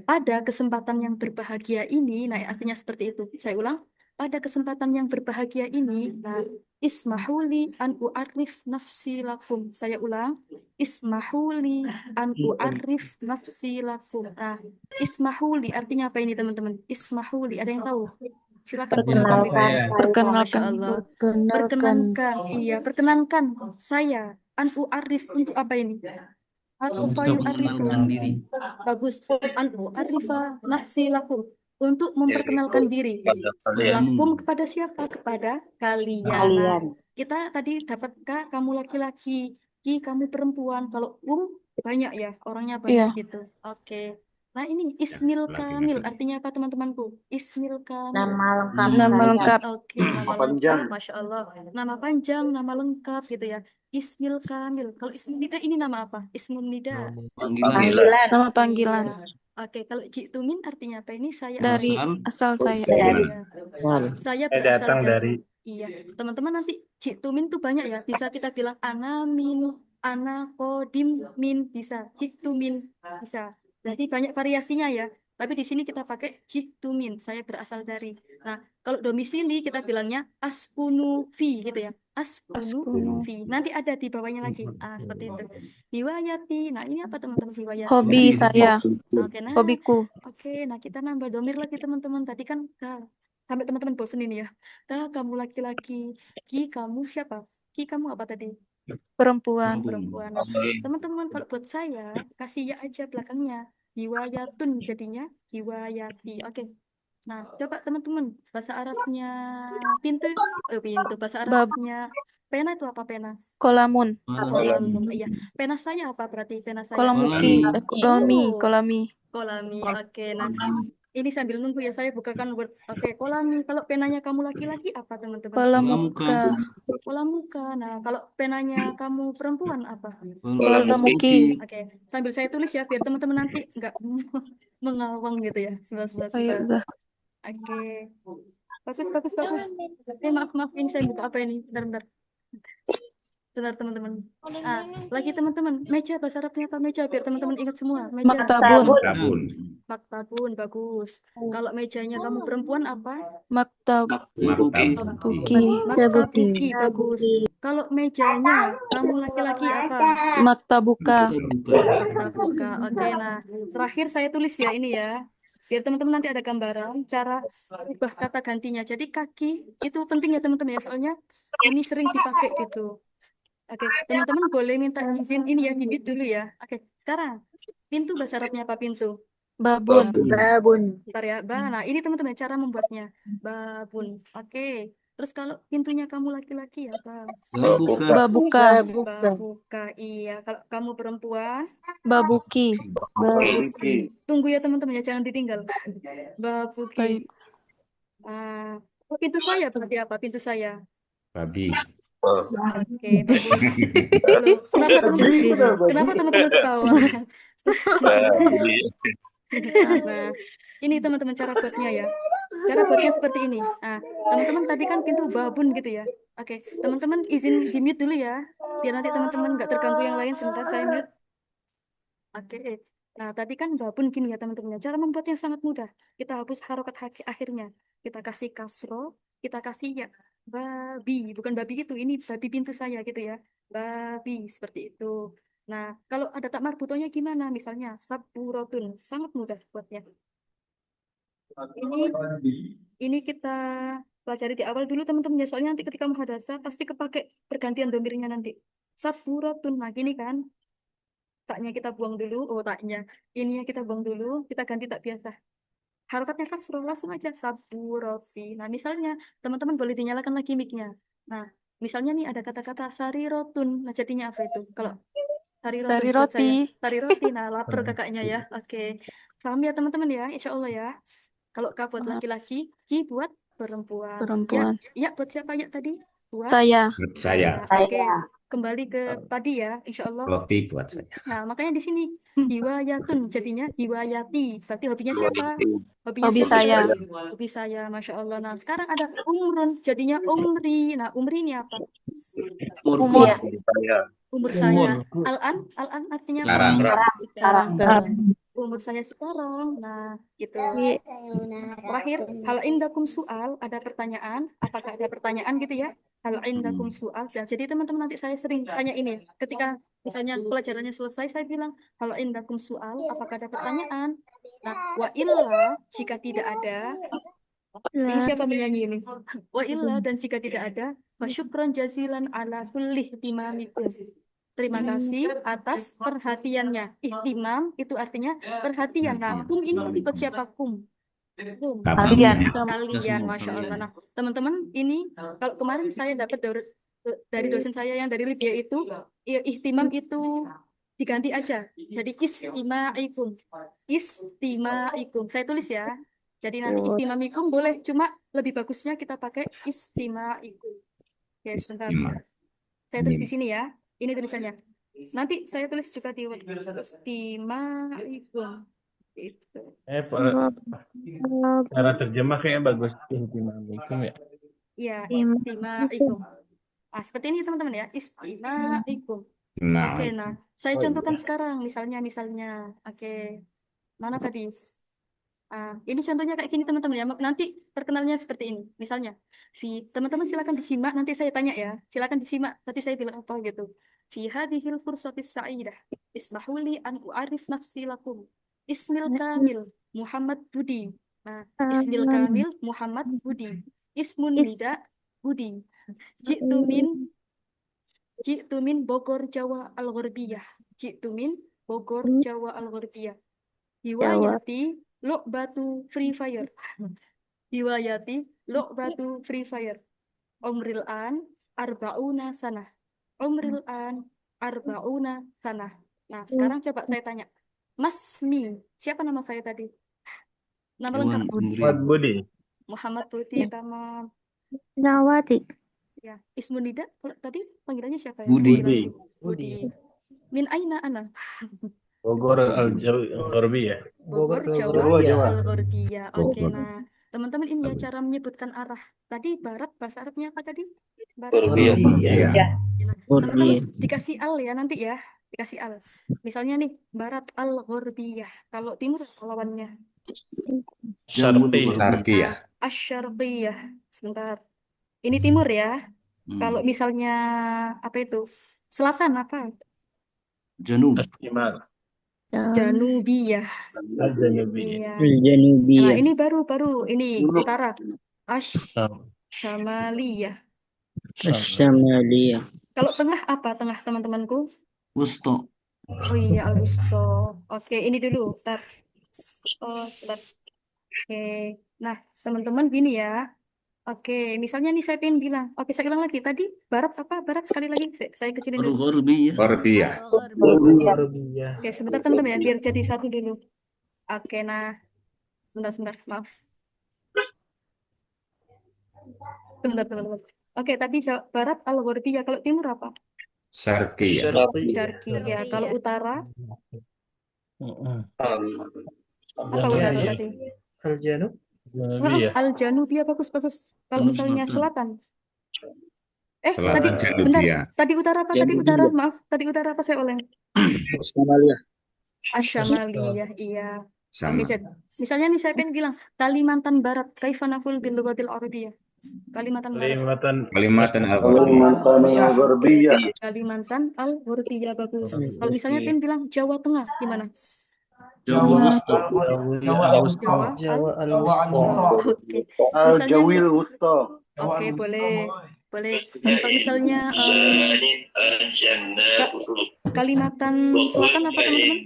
Pada kesempatan yang berbahagia ini, nah artinya seperti itu. Saya ulang. Pada kesempatan yang berbahagia ini, nah, ismahuli an u'arif nafsi lakum. Saya ulang. Ismahuli an u'arif nafsi lakum. Nah, ismahuli artinya apa ini teman-teman? Ismahuli, ada yang tahu? Silakan. Perkenalkan Masya Perkenalkan. Allah. Perkenankan, iya, perkenankan saya. An u'arif untuk apa ini? untuk mengenalkan diri. Bagus. An u'arifa nafsi lakum. Untuk memperkenalkan diri. Lakum kepada siapa? Kepada kalian. Nah, kita tadi dapat Kak, kamu laki-laki. Ki, kamu perempuan. Kalau banyak ya, orangnya banyak gitu. Oke. Nah, ini Ismil Kamil. Artinya apa teman-temanku? Ismil Kamil. Nama lengkap. Nama lengkap. Oke, nama lengkap. Masya Allah. Nama panjang, nama lengkap gitu ya. Ismil Kamil. Kalau Ismil Nida ini nama apa? Ismul Nida. Panggilan. Nama panggilan. Oke, kalau Jitumin artinya apa? Ini saya Dari asal saya. saya berasal dari. Iya, teman-teman nanti Jitumin tuh banyak ya. Bisa kita bilang anamin, anakodim min, bisa. Jitumin bisa. Jadi banyak variasinya ya. Tapi di sini kita pakai Jitumin. Saya berasal dari. Nah, kalau domisili kita bilangnya askunu fi gitu ya. Askunu fi. Nanti ada di bawahnya lagi. Seperti itu. Hiwayati. Nah, ini apa teman-teman hiwayati? Hobi saya. Oke, nah. Hobiku. Oke, nah kita nambah domir lagi teman-teman. Tadi kan sampai teman-teman bosen ini ya. Kamu laki-laki. Ki, kamu siapa? Ki, kamu apa tadi? Perempuan. Perempuan. Nah, teman-teman, kalau buat saya, kasih ya aja belakangnya. Hiwayatun jadinya hiwayati. Oke. Nah, coba teman-teman, bahasa Arabnya pintu, bahasa Arabnya pena itu apa pena? Kolamun. Iya. Pena saya apa berarti pena saya? Kolamuki. Kolami. Kolami. Oke, nah ini sambil nunggu ya saya bukakan Word. Oke, kolami. Kalau penanya kamu laki-laki apa teman-teman? Kolamuka. Kolamuka. Nah, kalau penanya kamu perempuan apa? Kolamuki. Oke, sambil saya tulis ya biar teman-teman nanti nggak mengawang gitu ya. Sebentar. Ayo, Zah. Oke. Bagus. Maaf, ini saya buka apa ini? Bentar. Bentar teman-teman. Lagi teman-teman, meja bahasa Arabnya apa meja? Biar teman-teman ingat semua. Meja. Maktabun, bagus. Kalau mejanya kamu perempuan apa? Maktabuki. Maktabuki, bagus. Kalau mejanya kamu laki-laki apa? Maktabuka. Oke, nah terakhir saya tulis ya ini ya. Biar teman-teman nanti ada gambaran cara ubah kata gantinya. Jadi kaki itu penting ya teman-teman ya, soalnya ini sering dipakai gitu. Oke, teman-teman boleh minta izin ini ya, bibit dulu ya. Oke, sekarang pintu bahasa Arabnya apa pintu? Babun. Bentar ya, nah ini teman-teman cara membuatnya. Babun. Oke, Terus kalau pintunya kamu laki-laki apa? Babuka. Babuka. Babuka, iya. Kalau kamu perempuan, Babuki. Babuki. tunggu ya teman-teman ya, jangan ditinggal. Babuki. Baik. Pintu saya berarti apa? Pintu saya. Babi. Oke, bagus. Loh, kenapa teman-teman ketawa? Nah, ini teman-teman cara buatnya ya. Cara buatnya seperti ini. Nah, teman-teman tadi kan pintu babun gitu ya. Oke, teman-teman izin di mute dulu ya. Biar nanti teman-teman nggak terganggu yang lain. Sebentar saya mute. Oke. Nah, tadi kan babun gini ya teman-teman. Cara membuatnya sangat mudah. Kita hapus harokat akhirnya. Kita kasih kasro, kita kasih ya babi, bukan babi itu. Ini babi pintu saya gitu ya. Babi seperti itu. Nah, kalau ada tak marbutonya gimana? Misalnya saburotun, sangat mudah buatnya. Ini kita pelajari di awal dulu teman-teman ya. Soalnya nanti ketika muhadasah pasti kepake pergantian domirnya nanti. Saburotun, nah gini kan. Taknya kita buang dulu, taknya. Ininya kita buang dulu, kita ganti tak biasa. Harokatnya kasroh, langsung aja saburoti. Nah, misalnya teman-teman boleh dinyalakan lagi mic-nya. Nah, misalnya nih ada kata-kata sarirotun. Nah, jadinya apa itu? Kalau sarirotun Dari buat saya. roti. Sariroti, nah lapar kakaknya ya. Oke. Paham ya teman-teman ya? Insya Allah ya. Kalau K buat laki-laki, Ki buat perempuan. Perempuan. Ya buat siapa ya tadi? Buat Saya. Saya. Oke, kembali ke tadi ya, insya Allah. Roti buat saya. Nah, makanya di sini hiwayatun jadinya hiwayati. Berarti hobinya siapa? Hobinya Hobi siapa? saya. Hobi saya, masya Allah. Nah, sekarang ada umrun, jadinya umri. Nah, umri ini apa? Umur. Umur saya. Al-an artinya apa? Sekarang. Umur saya sekarang. Nah, gitu. Terakhir, hal indakum soal, ada pertanyaan. Apakah ada pertanyaan gitu ya? Hal indakum soal. Dan jadi teman-teman nanti saya sering tanya ini. Ketika misalnya pelajarannya selesai, saya bilang, hal indakum soal, apakah ada pertanyaan? Nah, wa illa, jika tidak ada, ini siapa menyanyi ini? Wa illa, dan jika tidak ada, wasyukran jazilan ala kulli ihtimamikum. Terima kasih atas perhatiannya. Ihtimam itu artinya perhatian. Nah, kum ini tipe siapa kum? Kum. Kalian, masya Allah. Nah, teman-teman, ini kalau kemarin saya dapat dari dosen saya yang dari Libya itu, ihtimam itu diganti aja. Jadi istimaikum. Istimaikum. Saya tulis ya. Jadi nanti istimamikum boleh, cuma lebih bagusnya kita pakai istimaikum. Oke, sebentar. Saya tulis di sini ya. Ini tulisannya. Nanti saya tulis juga di istimaikum. Itu. Cara terjemah kayaknya bagus. Istimaikum ya. Iya, istimaikum. Ah, seperti ini teman-teman ya. Istimaikum. Oke, nah, saya contohkan sekarang. Misalnya. Oke, mana tadi? Ini contohnya kayak gini teman-teman ya. Nanti perkenalnya seperti ini. Misalnya, teman-teman silakan disimak. Nanti saya tanya ya. Silakan disimak. Tadi saya bilang apa gitu. Fi hadhil fursatis sa'idah. Ismahuli an u'arif nafsi lakum. Ismil kamil Muhammad Budi. Nah, Ismil kamil Muhammad Budi. Ismun nida Budi. Ji'tu min Bogor Jawa Al-Gharbiyah. Ji'tu min Bogor Jawa Al-Gharbiyah. Hiwayati Batu Free Fire. Hiwayati Batu Free Fire. Umril an Arbauna Sanah. Umril an Arbauna Sanah. Nah, sekarang coba saya tanya. Masmi, siapa nama saya tadi? Nama lengkap. Muhammad Budi. Muhammad Budi, tamam. Nawati. Ya, Ismunida, kalau tadi panggilannya siapa ya? Budi. Budi. Min aina ana? Bogor Al-Gharbiyah. Bogor, Jawa Al-Gharbiyah. Oke, nah, teman-teman ini ya cara menyebutkan arah. Tadi barat, bahasa Arabnya apa tadi? Barat. Teman-teman dikasih al ya nanti ya. Dikasih al. Misalnya nih, barat Al-Gharbiyah. Kalau timur lawannya. Syarqiyah. Asyarqiyah. Sebentar. Ini timur ya. Kalau misalnya apa itu? Selatan apa? Janub. Janubiyah. Iya. Nah, ini baru ini utara. Asyamaliyah. Kalau tengah apa tengah teman-temanku? Wusta. Oh iya, al-wusta. Oke, ini dulu. Bentar. Oh, sebentar. Oke. Nah, teman-teman gini ya. Oke, misalnya nih saya pengen bilang, oke saya ulang lagi. Tadi barat apa? Barat sekali lagi. Saya kecilin dulu. غربية Ghorbiyah. Oke, sebentar teman-teman ya, biar jadi satu dulu. Oke, nah, sebentar, maaf. Sebentar, teman-teman. Oke, tadi barat Al-Ghorbiya. Kalau timur apa? Syarqiyah. Syarqiyah. Kalau utara apa utara tadi? Al-Janubiyah bagus. Kalau misalnya selatan. Tadi Selatan bentar. Janubiyah. Tadi utara apa? Tadi utara, maaf. Tadi utara apa saya oleng? Somalia. Asyamaliyah, iya. Oke, Sama. jadi misalnya nih saya pengen bilang Kalimantan Barat, kaifa naqul bil lughatil arabiyyah. Kalimantan Barat. Kalimantan Al-Ghorbiyah. Kalimantan Garbia. Kalimantan Al-Ghorbiya bagus. Kalau misalnya pengen bilang Jawa Tengah gimana? جواب وسطى Jawa Al-Wusta. Oke. Misalnya Al-Jawil Wusta. oke, boleh. Kalau misalnya Kalimantan Selatan apa teman-teman?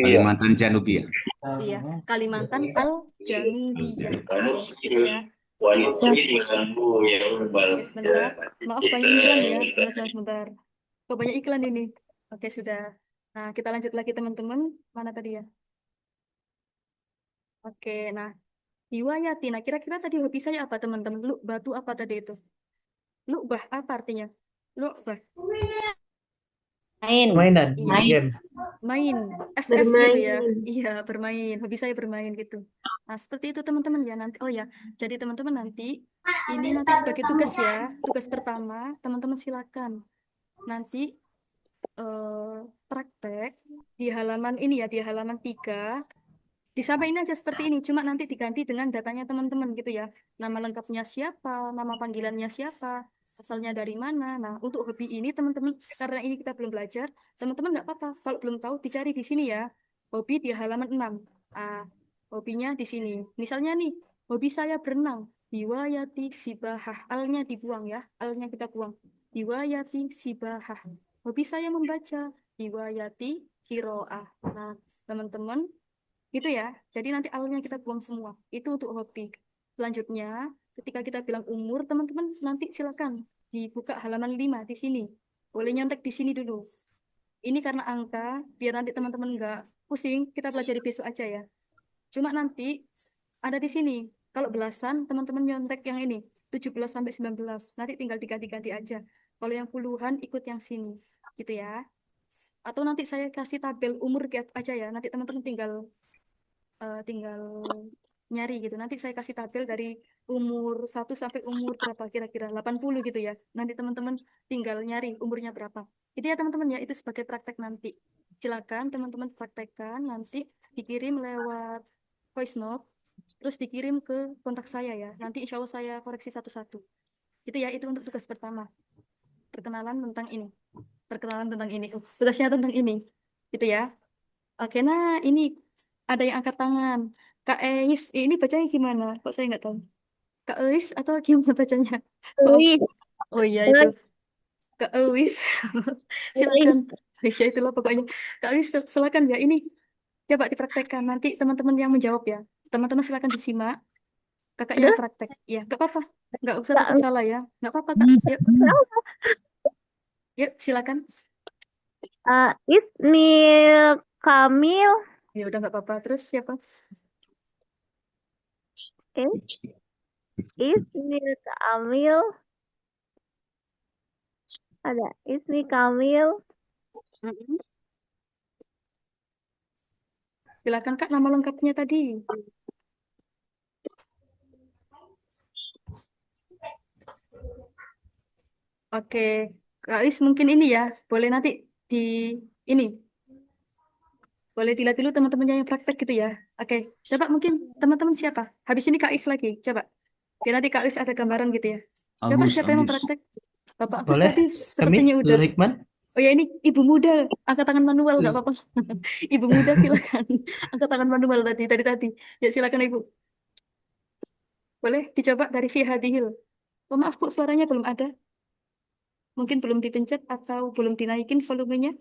Kalimantan Janubiyah. Iya, Kalimantan Al-Janubiyah. Gitu ya. Oke, sebentar. Maaf banyak iklan ya. Sebentar. Kok banyak iklan ini? Oke, sudah. Nah, kita lanjut lagi teman-teman. Mana tadi ya? Oke, nah. Hiwayati. Nah, kira-kira tadi hobi saya apa teman-teman? Batu apa tadi itu? Lu'bah apa artinya? Lu'bah. Main. Main. FF gitu ya. Iya, bermain. Hobi saya bermain gitu. Nah, seperti itu teman-teman ya. Nanti, oh ya. Jadi teman-teman nanti, ini nanti sebagai tugas ya. Tugas pertama, teman-teman silakan. Nanti praktek di halaman ini ya, di halaman 3. Disamain aja seperti ini, cuma nanti diganti dengan datanya teman-teman gitu ya. Nama lengkapnya siapa, nama panggilannya siapa, asalnya dari mana. Nah, untuk hobi ini teman-teman, karena ini kita belum belajar, teman-teman nggak apa-apa. Kalau belum tahu, dicari di sini ya. Hobi di halaman 6. Hobinya di sini. Misalnya nih, hobi saya berenang. Diwayati sibahah. Alnya dibuang ya. Alnya kita buang. Diwayati sibahah. Hobi saya membaca. Diwayati kiroah. Nah, teman-teman, gitu ya. Jadi nanti alnya kita buang semua. Itu untuk hobi. Selanjutnya, ketika kita bilang umur, teman-teman nanti silakan dibuka halaman 5 di sini. Boleh nyontek di sini dulu. Ini karena angka, biar nanti teman-teman nggak pusing, kita pelajari besok aja ya. Cuma nanti ada di sini. Kalau belasan, teman-teman nyontek yang ini. 17 sampai 19. Nanti tinggal diganti-ganti aja. Kalau yang puluhan, ikut yang sini. Gitu ya. Atau nanti saya kasih tabel umur aja ya. Nanti teman-teman tinggal nyari gitu. Nanti saya kasih tabel dari umur 1 sampai umur berapa kira-kira 80 gitu ya. Nanti teman-teman tinggal nyari umurnya berapa. Itu ya teman-teman ya, itu sebagai praktek nanti. Silakan teman-teman praktekkan, nanti dikirim lewat voice note, terus dikirim ke kontak saya ya. Nanti insya Allah saya koreksi satu-satu. Itu ya, itu untuk tugas pertama. Perkenalan tentang ini. Tugasnya tentang ini. Gitu ya. Oke, nah ini ada yang angkat tangan. Kak Eis, ini bacanya gimana? Kok saya nggak tahu. Kak Eis atau gimana bacanya? Luis. Oh iya itu. Kak Eis. Silakan. Ya itulah pokoknya. Kak Eis silakan ya. Ini coba dipraktekkan. Nanti teman-teman yang menjawab ya. Teman-teman silakan disimak. Kakak yang praktek. Ya, nggak apa-apa. Nggak usah takut salah ya. Nggak apa-apa Kak. Yuk, yuk silakan. Ismil Kamil. Ya udah nggak apa-apa. Terus siapa? Ismil Kamil. Ada Ismi Kamil. Silakan Kak, nama lengkapnya tadi. Oke, Kak Is mungkin ini ya, boleh nanti di ini. Boleh dilihat dulu teman-temannya yang praktek gitu ya. Oke, coba mungkin teman-teman siapa? Habis ini Kak Is lagi, coba. Biar nanti Kak Is ada gambaran gitu ya. Coba siapa yang mau praktek? Bapak Agus Boleh? tadi sepertinya udah. Hikman. Oh ya ini ibu muda, angkat tangan manual nggak apa-apa. Ibu muda silakan, angkat tangan manual tadi. Ya silakan ibu. Boleh dicoba dari Fi Hadihil. Oh maaf kok suaranya belum ada. Mungkin belum dipencet atau belum dinaikin volumenya.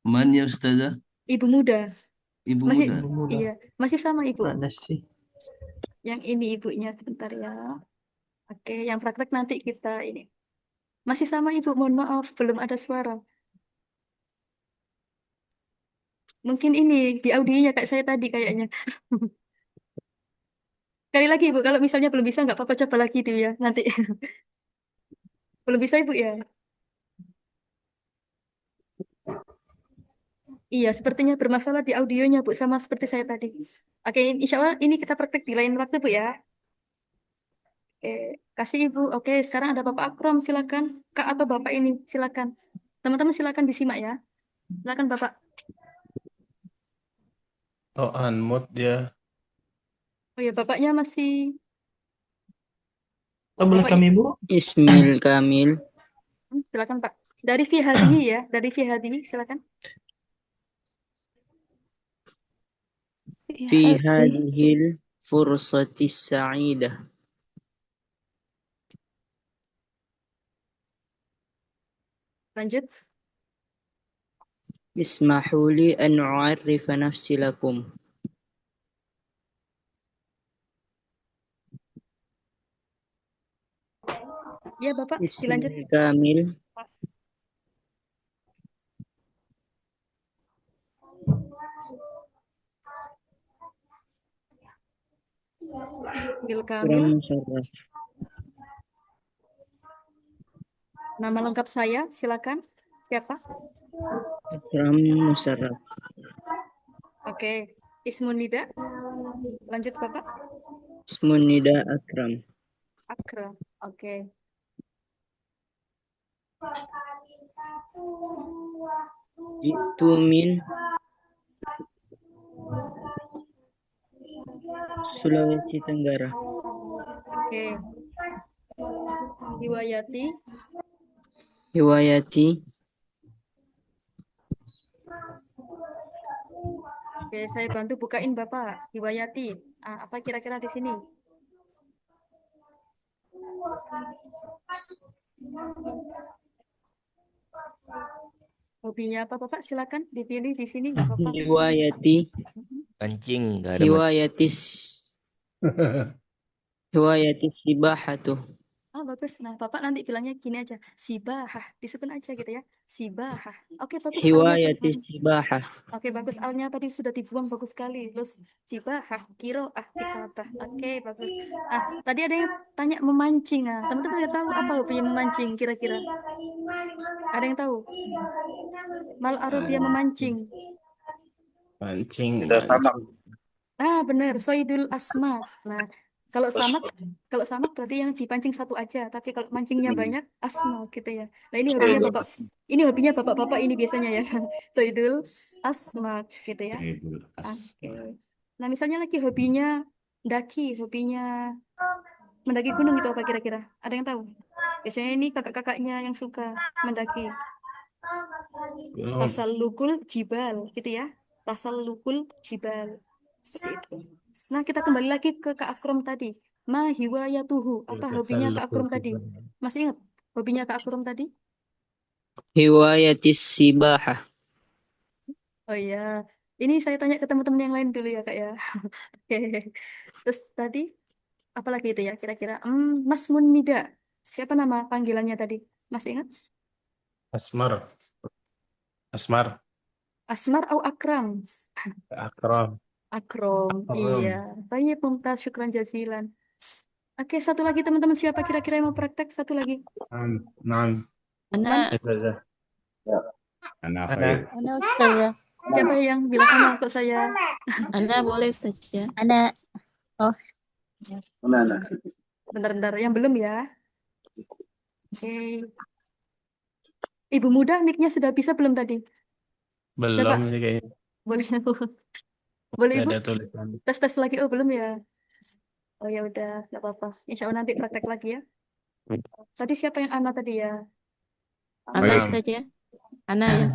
من يا أستاذة؟ Ibu muda. Ibu Masih, muda. iya, masih sama Ibu. Mana sih? Yang ini ibunya, sebentar ya. Oke, yang praktek nanti kita ini. Masih sama Ibu, mohon maaf, belum ada suara. Mungkin ini di audionya kayak saya tadi kayaknya. Sekali lagi Ibu, kalau misalnya belum bisa nggak apa-apa, coba lagi itu ya nanti. Belum bisa Ibu ya? Iya, sepertinya bermasalah di audionya Bu, sama seperti saya tadi. Oke, insya Allah ini kita praktek di lain waktu Bu ya. Oke, kasih Ibu. Oke, sekarang ada Bapak Akrom, silakan. Kak atau Bapak ini, silakan. Teman-teman silakan disimak ya. Silakan Bapak. Oh, unmute dia. Oh ya, Bapaknya masih. Boleh Bapak, kami, Bu? Ismil Kamil. silakan Pak. Dari Fi Hadihi ya, dari Fi Hadihi, silakan. Fi hadhil fursati sa'idah. Lanjut. Ismahuli an u'arrifa nafsi lakum. Ya Bapak, dilanjut. Ismil Kamil. Bil Akram Kamil. Musarraf. Nama lengkap saya, silakan. Siapa? Akram Musarraf. Oke. Ismun Nida. Lanjut Bapak. Ismun Nida Akram. Akram. Oke. Itu min Sulawesi Tenggara. Oke. Hiwayati. Hiwayati. Oke, saya bantu bukain Bapak. Hiwayati. Apa kira-kira di sini? Hobinya apa Bapak? Silakan dipilih di sini nggak apa-apa. Hiwayati. Pancing, nggak ada Hiwayati sibahatu. Bagus. Nah, Bapak nanti bilangnya gini aja. Sibahah. Disukun aja gitu ya. Sibahah. Oke, bagus. Hiwayati sibahah. Oke, bagus. Alnya tadi sudah dibuang, bagus sekali. Terus sibahah, kiroah, kitabah. Oke, bagus. Tadi ada yang tanya memancing. Teman-teman udah tahu apa hobinya memancing kira-kira? Ada yang tahu? Mal arabia memancing. Mancing. Benar. Soidul asma. Nah, kalau samak berarti yang dipancing satu aja, tapi kalau mancingnya banyak asma gitu ya. Nah, ini hobinya bapak-bapak ini biasanya ya. Soidul asma gitu ya. Oke. Nah, misalnya lagi hobinya mendaki gunung itu apa kira-kira? Ada yang tahu? Biasanya ini kakak-kakaknya yang suka mendaki. Tasallukul jibal gitu ya. Tasallukul jibal. Seperti itu. Nah, kita kembali lagi ke Kak Akrom tadi. Ma hiwayatuhu. Apa hobinya Kak Akrom tadi? Masih ingat hobinya Kak Akrom tadi? Hiwayatis sibahah. Oh iya. Ini saya tanya ke teman-teman yang lain dulu ya, Kak ya. Oke. Terus tadi apa lagi itu ya kira-kira? Mas Munida. Siapa nama panggilannya tadi? Masih ingat? Asmar. Asmar atau Akram? Akrom. Iya. Baik, Mumtaz. Syukran jazilan. Oke, satu lagi teman-teman. Siapa kira-kira yang mau praktek? Satu lagi. Ana. Ana Ustazah. Siapa yang bilang Ana kok saya? Ana boleh Ustazah. Ana. Oh. Ana. Bentar-bentar. Yang belum ya? Oke. Ibu muda, mic-nya sudah bisa belum tadi? Belum sih kayaknya. Boleh. Boleh Ibu? Ada tulisan. Tes lagi. Oh, belum ya? Oh ya udah, nggak apa-apa. Insya Allah nanti praktek lagi ya. Tadi siapa yang Ana tadi ya? Ana Ustazah. Ana ya.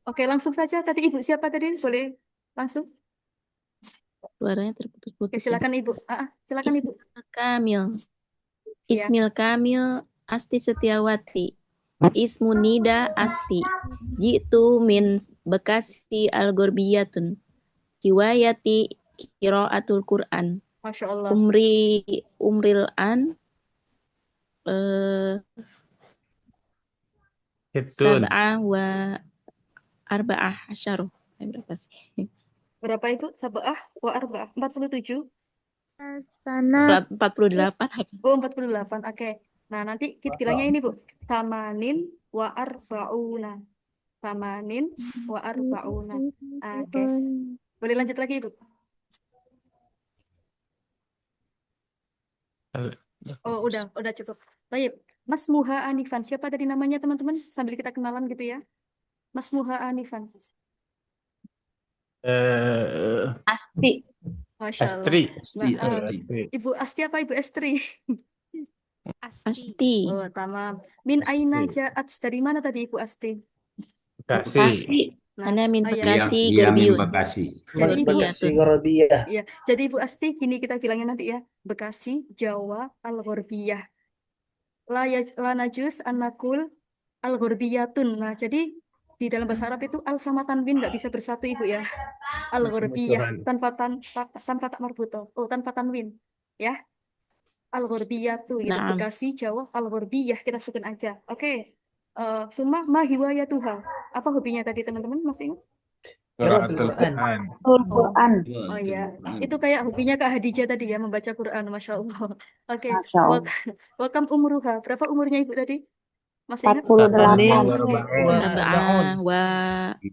Oke, langsung saja. Tadi Ibu siapa tadi? Boleh langsung? Suaranya terputus-putus. Oke, silakan Ibu. Silakan Ibu. Kamil. Ismil Kamil Asti Setiawati. Ismu nida asti. Jitu min Bekasi al-Gorbiyatun. Hiwayati qiraatul Quran. Masya Allah. Umril an Hitun. sab'ah wa arba'ah asyar. Berapa sih? Berapa Ibu? Sab'ah wa arba'ah. 47. Sana 48. Oh, 48. Oke. Nah, nanti kita bilangnya ini, Bu. Tamanin wa arba'una. Tamanin wa arba'una. Oke. Boleh lanjut lagi, Ibu? Oh, udah cukup. Baik. Mas Muha Anifan. Siapa tadi namanya, teman-teman? Sambil kita kenalan gitu ya. Mas Muha Anifan. Asti. Masya Allah. Astri. Ibu Asti apa Ibu Estri? Asti. Oh, tamam. Min aina ja'at. Dari mana tadi Ibu Asti? Bekasi. Nah, Ana min oh iya. Bekasi Dia min Gorbiyun. Bekasi. Jadi Ibu, Bekasi Gorbiyah. iya. Jadi Ibu Asti, gini kita bilangnya nanti ya. Bekasi, Jawa, Al-Ghorbiyah. La najus an-nakul Al-Ghorbiyatun. Nah, jadi di dalam bahasa Arab itu al sama tanwin nggak bisa bersatu Ibu ya. Al-Ghorbiyah tanpa tak marbuto. Oh, tanpa tanwin. Ya. Al-Ghorbiyatu gitu. Naam. Bekasi, Jawa, Al-Ghorbiyah kita sebutkan aja. Oke. Summa ma hiwayatuha. Apa hobinya tadi teman-teman? Masih ingat? Qiraatul Quran. Al-Quran. Oh iya, itu kayak hobinya Kak Hadijah tadi ya, membaca Quran, Masya Allah. Oke, Masya Allah. welcome umruha. Berapa umurnya Ibu tadi? Masih ingat? 48. Sab'ah wa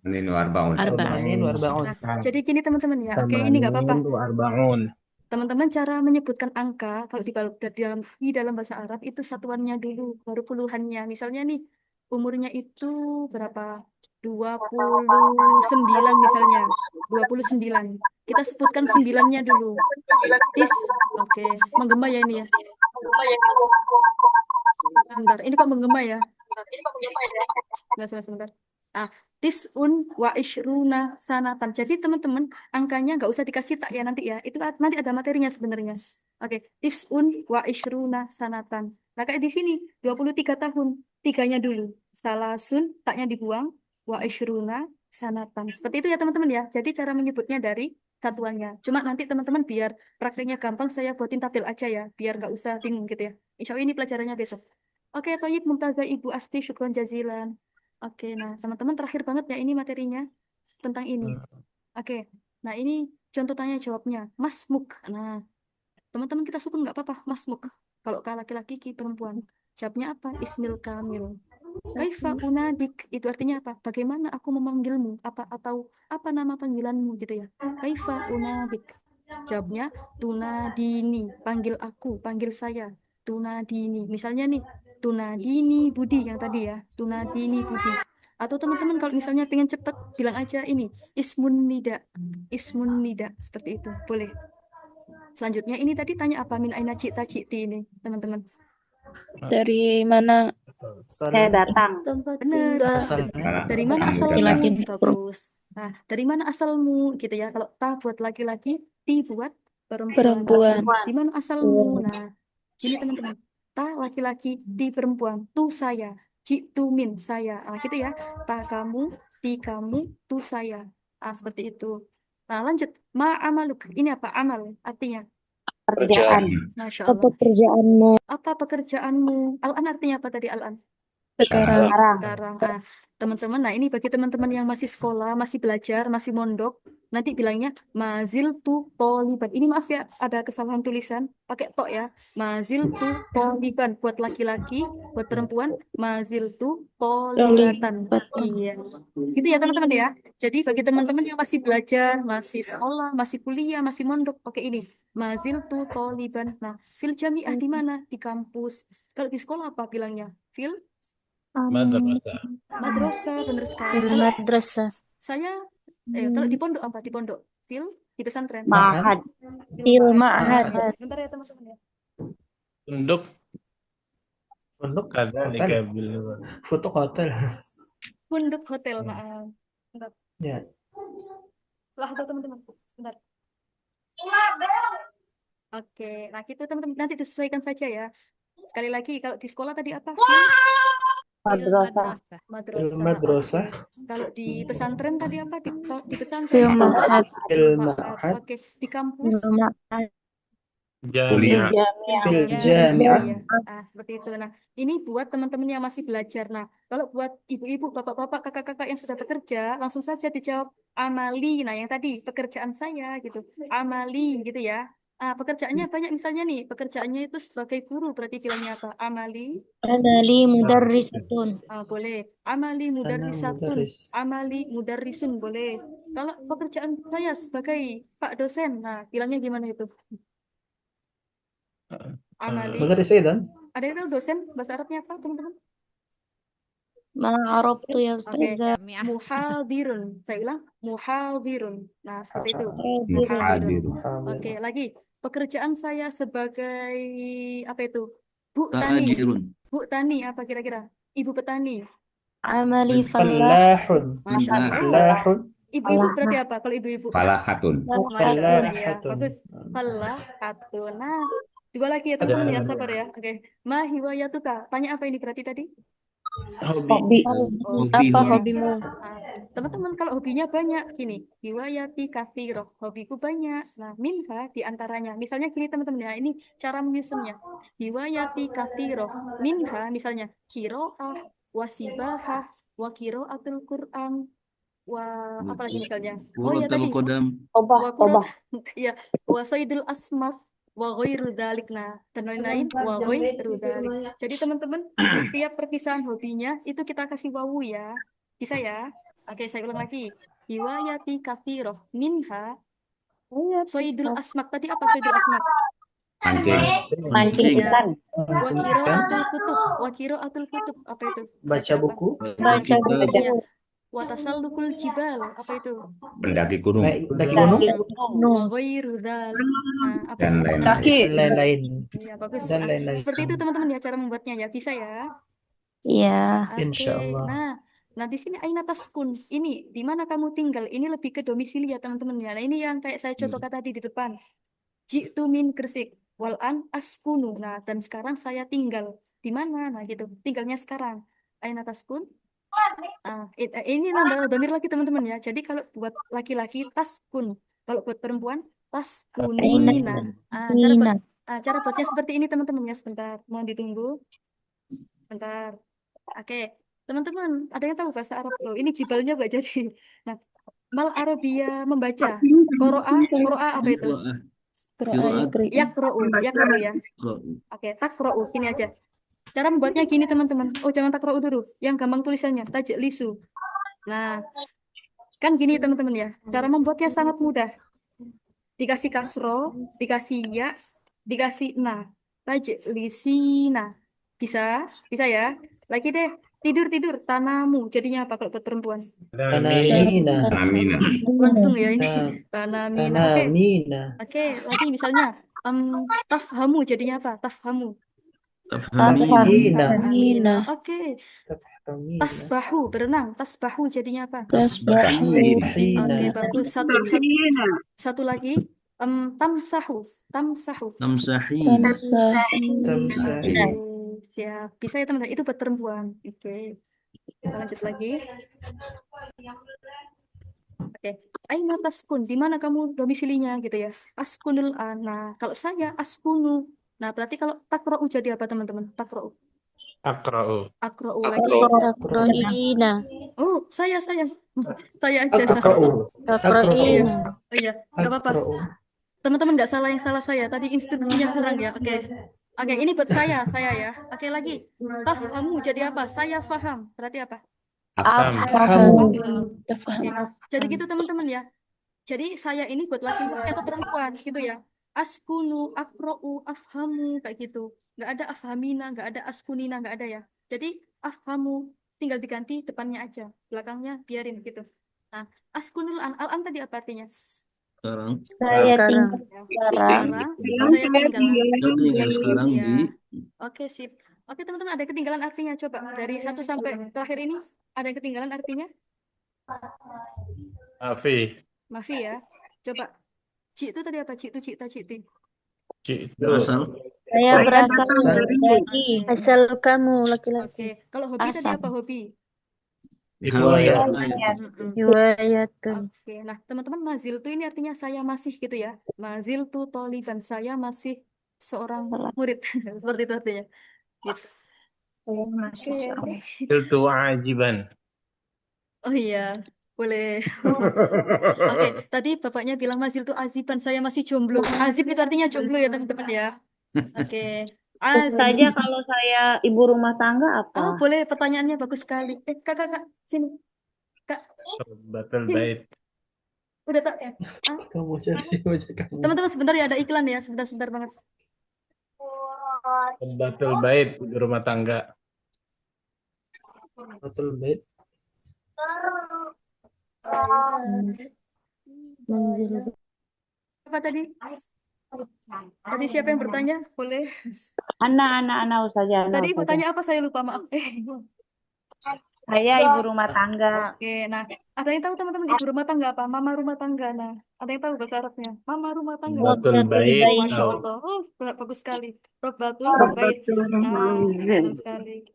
Min warbaun. arba'ah. Nah, jadi gini teman-teman ya. Oke, ini nggak apa-apa. Arbaun. Teman-teman cara menyebutkan angka kalau di dalam bahasa Arab itu satuannya dulu, baru puluhannya. Misalnya nih, umurnya itu berapa? 29 misalnya. 29. Kita sebutkan 9-nya dulu. Oke, menggema ya ini ya. Sebentar, ini kok menggema ya? Sebentar. Tis'un wa ishruna sanatan. Jadi teman-teman, angkanya nggak usah dikasih tak ya nanti ya. Itu nanti ada materinya sebenarnya. Oke, tis'un wa ishruna sanatan. Nah, kayak di sini 23 tahun. Tiganya dulu. Salasun, taknya dibuang. Wa ishruna sanatan. Seperti itu ya teman-teman ya. Jadi cara menyebutnya dari satuannya. Cuma nanti teman-teman biar prakteknya gampang saya buatin tabel aja ya. Biar nggak usah bingung gitu ya. Insya Allah ini pelajarannya besok. Oke, Thayyib Mumtazah Ibu Asti, syukron jazilan. Oke, nah teman-teman terakhir banget ya ini materinya tentang ini. Oke, nah ini contoh tanya jawabnya. Mas Muk. Nah, teman-teman kita sukun nggak apa-apa, Mas Muk. Kalau ke laki-laki, ki perempuan. Jawabnya apa? Ismil Kamil. Kaifa unadik, itu artinya apa? Bagaimana aku memanggilmu? Atau apa nama panggilanmu gitu ya? Kaifa unadik. Jawabnya tunadini, panggil aku, panggil saya. Tunadini. Misalnya nih, tunadini Budi yang tadi ya. Tunadini Budi. Atau teman-teman kalau misalnya pengen cepet bilang aja ini ismun nida. Ismun nida seperti itu. Boleh. Selanjutnya ini tadi tanya apa min aina cita citi ini, teman-teman. Dari mana Saya datang. Benar. Dari mana asalmu? Laki-laki. Bagus. Nah, dari mana asalmu gitu ya. Kalau ta buat laki-laki, ti buat perempuan. Di mana asalmu? Nah, gini teman-teman. Ta laki-laki, ti perempuan. Tu saya. Tu min saya. Nah, gitu ya. Ta kamu, ti kamu, tu saya. Ah, seperti itu. Nah, lanjut. Ma amaluk. Ini apa? Amal artinya. Pekerjaan. Masya Allah. pekerjaanmu? Apa pekerjaanmu? Al-an artinya apa tadi Al-an? Sekarang. Sekarang. Nah, teman-teman, nah ini bagi teman-teman yang masih sekolah, masih belajar, masih mondok, nanti bilangnya mazil tu toliban. Ini maaf ya, ada kesalahan tulisan, pakai to ya. Mazil tu toliban buat laki-laki, buat perempuan, mazil tu tolibatan. Iya. Gitu ya teman-teman ya. Jadi bagi teman-teman yang masih belajar, masih sekolah, masih kuliah, masih mondok, pakai ini. Mazil tu toliban. Nah, fil jami'ah di mana? Di kampus. Kalau di sekolah apa bilangnya? Fil Madrasah. madrasah, benar sekali. Fil Kalau madrasah. saya, kalau di pondok apa? Di pondok. Di pesantren. Mahad. Fil ma'had. Sebentar ya teman-teman ya. Untuk ada nih kabil. Untuk hotel. Pondok hotel, maaf. Sebentar. Ya. Lah, teman-teman. Sebentar. Oke, nah gitu teman-teman nanti disesuaikan saja ya. Sekali lagi kalau di sekolah tadi apa? Madrasah. Madrasah. Madrasah. Kalau di pesantren tadi apa? Di pesantren Fil apa? ma'had. Ma'had. Oke, di kampus. Jami'ah. Fil Iya, jami'ah. seperti itu. Nah, ini buat teman-teman yang masih belajar. Nah, kalau buat ibu-ibu, bapak-bapak, kakak-kakak yang sudah bekerja, langsung saja dijawab amali. Nah, yang tadi pekerjaan saya gitu, amali gitu ya. Pekerjaannya banyak misalnya nih, pekerjaannya itu sebagai guru, berarti bilangnya apa? Amali. Amali mudarrisatun. Boleh. Amali Ana mudarrisatun. mudarris. Amali mudarrisun boleh. Kalau pekerjaan saya sebagai Pak dosen, nah bilangnya gimana itu? Amali. Mudarris aidan. Ada yang tahu dosen bahasa Arabnya apa, teman-teman? Ma'arabtu ya Oke, Ustazah. muhadirun. Saya ulang, muhadirun. Nah, seperti itu. Muhadirun. Oke, lagi. Pekerjaan saya sebagai apa itu? Bu Tani. Tajirun. Bu Tani apa kira-kira? Ibu petani. Amali fallah. Fallahun. Masya Allah. Fallahun. Ibu-ibu berarti apa kalau ibu-ibu? Falahatun. Masya Allah, ya. Falahatun. Bagus. Falahatun. Nah, dua lagi ya teman-teman ya, sabar ya. Oke. Ma hiwayatuka. Tanya apa ini berarti tadi? Hobi. Apa Ya. hobimu? Teman-teman kalau hobinya banyak gini, hiwayati katsiroh, hobiku banyak. Nah, minha di antaranya. Misalnya gini teman-teman ya, ini cara menyusunnya. Hiwayati katsiroh, minha misalnya kiroah, wasibahah, wa qiraatul Qur'an, apa lagi misalnya? Oh ya Kuratul tadi. Qadam. Obah. Ya, wa saidul asmas wa ghairu dzalik. Nah, dan lain-lain wa ghairu dzalik. Jadi teman-teman, setiap perpisahan hobinya itu kita kasih wawu ya. Bisa ya? Oke, saya ulang lagi. Hiwayati katsiroh minha saidul asmak. Tadi apa saidul asmak? Mancing. Mancing ikan. Wa qiraatul kutub. Wa qiraatul kutub. Apa itu? Baca buku. Baca buku. Iya. Wa tasallukul jibal. Apa itu? Mendaki gunung. Daki gunung. Wa ghairu dzalik. Apa Dan itu? lain-lain. Dan lain-lain. Iya, bagus. Dan lain-lain. Seperti itu teman-teman ya cara membuatnya ya. Bisa ya? Iya. Oke. Insyaallah. Nah di sini aina taskun. Ini di mana kamu tinggal? Ini lebih ke domisili ya teman-teman ya. Nah ini yang kayak saya contohkan tadi di depan. Jitu min Gresik. Wal an askunu. Nah dan sekarang saya tinggal di mana? Nah gitu. Tinggalnya sekarang. Aina taskun. Ini nambah domir lagi teman-teman ya. Jadi kalau buat laki-laki taskun. Kalau buat perempuan taskunina. Cara buatnya seperti ini teman-teman ya. Sebentar. Mohon ditunggu. Sebentar. Oke. Teman-teman, ada yang tahu bahasa Arab loh? Ini jibalnya nggak jadi. Nah, mal Arabia membaca. Qoro'a apa itu? Yakro'u ya. Oke, takro'u. Gini aja. Cara membuatnya gini teman-teman. Oh, jangan takro'u dulu. Yang gampang tulisannya, tajlisu. Nah, kan gini teman-teman ya. Cara membuatnya sangat mudah. Dikasih kasro, dikasih ya, dikasih na. Tajlisina. Bisa? Bisa ya? Lagi deh. Tidur tanamu jadinya apa kalau buat perempuan? Tanamina. Langsung ya ini tanamina. Tanamina. Oke, lagi misalnya tafhamu jadinya apa? Tafhamu. Tafhamina. Oke. Tasbahu berenang. Tasbahu jadinya apa? Tasbahina. Oke, bagus. Satu lagi. Tamsahu. Tamsahi. Siap. Bisa ya teman-teman. Itu buat perempuan. Oke. Kita lanjut lagi. Oke. Aina taskun. Di mana kamu domisilinya gitu ya? Askunul ana. Kalau saya askunu. Nah, berarti kalau takro'u jadi apa teman-teman? Takro'u. Akra'u. Akro'u lagi. Akro'ina. Oh, saya. Saya aja. Akra'u. Oh iya, nggak apa-apa. Teman-teman nggak salah, yang salah saya. Tadi instruksinya kurang ya. Oke, ini buat saya ya. Oke, lagi. Tafhamu jadi apa? Saya faham. Berarti apa? Jadi gitu teman-teman ya. Jadi saya ini buat laki-laki atau perempuan gitu ya. Askunu, akro'u, afhamu kayak gitu. Nggak ada afhamina, nggak ada askunina, nggak ada ya. Jadi afhamu tinggal diganti depannya aja, belakangnya biarin gitu. Nah, askunul al-an tadi apa artinya? Sekarang. Saya tinggal Saya tinggal sekarang ya. di. Oke, sip. Oke, teman-teman, ada ketinggalan artinya. Coba dari 1 sampai terakhir ini ada yang ketinggalan artinya? Afi. Mafi ya. Coba. Ci itu tadi apa? Ci itu cita, citi. Jitu. Berasal. Saya Saya berasal datang dari dari asal kamu laki-laki. Kalau hobi tadi Asal. apa hobi? Riwayat. Riwayatun. Oke, nah teman-teman mazil tuh ini artinya saya masih gitu ya. Mazil tuh toliban, saya masih seorang murid. Seperti itu artinya. Gitu. Saya masih Oke. seorang. Itu ajiban. Oh iya, boleh. Oke, tadi bapaknya bilang mazil tuh aziban, saya masih jomblo. Azib itu artinya jomblo ya teman-teman ya. Oke. saja kalau saya ibu rumah tangga apa? Oh, boleh, pertanyaannya bagus sekali. Kak, sini. Kak, Batul sini. bait. Udah tak ya? Kamu cari wajah kamu. Teman-teman sebentar ya, ada iklan ya. Sebentar banget. Batul bait di rumah tangga. Betul baik. Apa tadi? Tadi siapa yang bertanya? Boleh. Ana saja. Tadi bertanya apa? Saya lupa, maaf. Saya ibu rumah tangga. Oke, nah ada yang tahu teman-teman ibu rumah tangga apa? Mama rumah tangga. Nah, ada yang tahu bahasa Arabnya? Mama rumah tangga. Batul bait. Oh, Masya Allah. Oh, bagus sekali. Robbatul Baits. Betul sekali.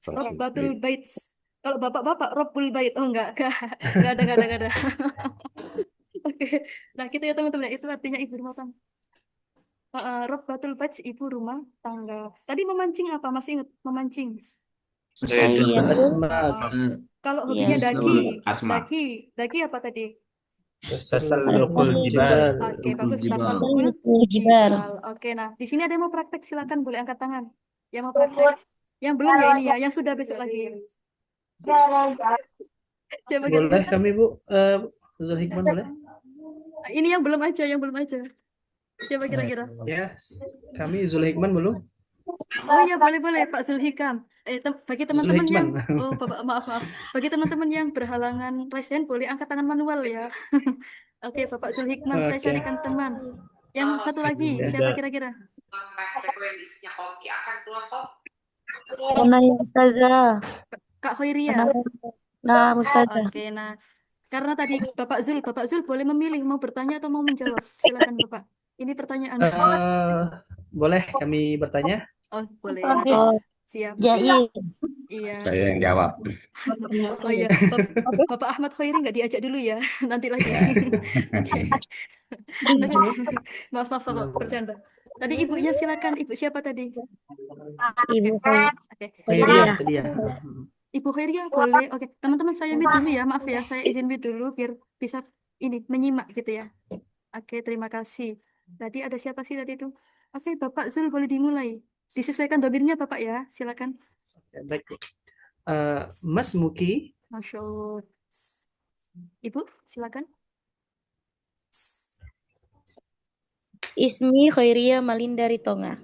Robbatul Baits. Kalau bapak-bapak, Robbul Bait. Oh, enggak ada. Oke. Nah, gitu ya teman-teman. Itu artinya ibu rumah tangga. Robbatul Baits, ibu rumah tangga. Tadi memancing apa? Masih ingat memancing? Kalau hobinya daki apa tadi? Tasallukul jibal. Oke, bagus. Tasallukul jibal. Oke, nah di sini ada yang mau praktek, silakan boleh angkat tangan. Yang mau praktek, yang belum ya ini ya, yang sudah besok lagi. Boleh kami Bu, Zulhikman boleh? Ini yang belum aja. Siapa kira-kira? Ya, kami Zulhikman belum. Oh iya, boleh Pak Zulhikam. Bagi teman-teman yang maaf. Bagi teman-teman yang berhalangan raise hand boleh angkat tangan manual ya. Oke, Bapak Zulhikman, saya carikan teman. Yang satu lagi, siapa kira-kira? Ustazah. Kak Hoiria. Nah, Ustazah. Oke, nah karena tadi Bapak Zul boleh memilih mau bertanya atau mau menjawab. Silakan Bapak. Ini pertanyaan. Boleh kami bertanya? Oh, boleh. Siap. Jahil. Iya. Saya yang jawab. Oh iya, Bapak Ahmad Khairi nggak diajak dulu ya, nanti lagi. Oke. Maaf Bapak, bercanda. Tadi ibunya silakan. Ibu siapa tadi? Ibu Khairia. Ibu Khairia boleh. Oke, teman-teman saya mute dulu ya. Maaf ya, saya izin mute dulu biar bisa ini menyimak gitu ya. Oke, terima kasih. Tadi ada siapa sih tadi itu? Oke, Bapak Zul boleh dimulai. Disesuaikan domirnya Bapak ya, silakan. Baik. Mas Muki. Masya Allah. Ibu, silakan. Ismi Khairia Malindari Tonga.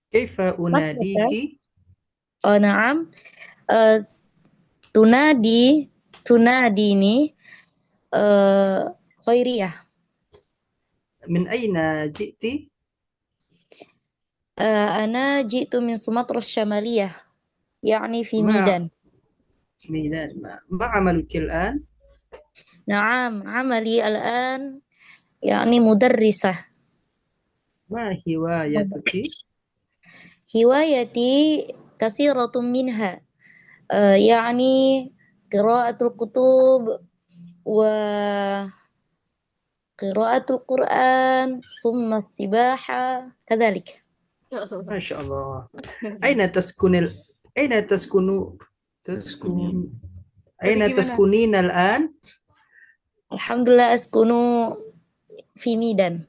Kaifa unadiki? Oh, na'am. Tunadini Khairiyah. Min aina ji'ti? Ana ji'tu min Sumatera Syamaliyah. Yani fi Medan. Medan. Ma amaluki al-an? Na'am, amali al-an yani mudarrisah. Ma hiwayatuki? Hiwayati kasiratun minha. يعني قراءة الكتب وقراءة القرآن ثم السباحة كذلك. ما شاء الله. أين تسكنين الآن؟ الحمد لله أسكن في ميدان.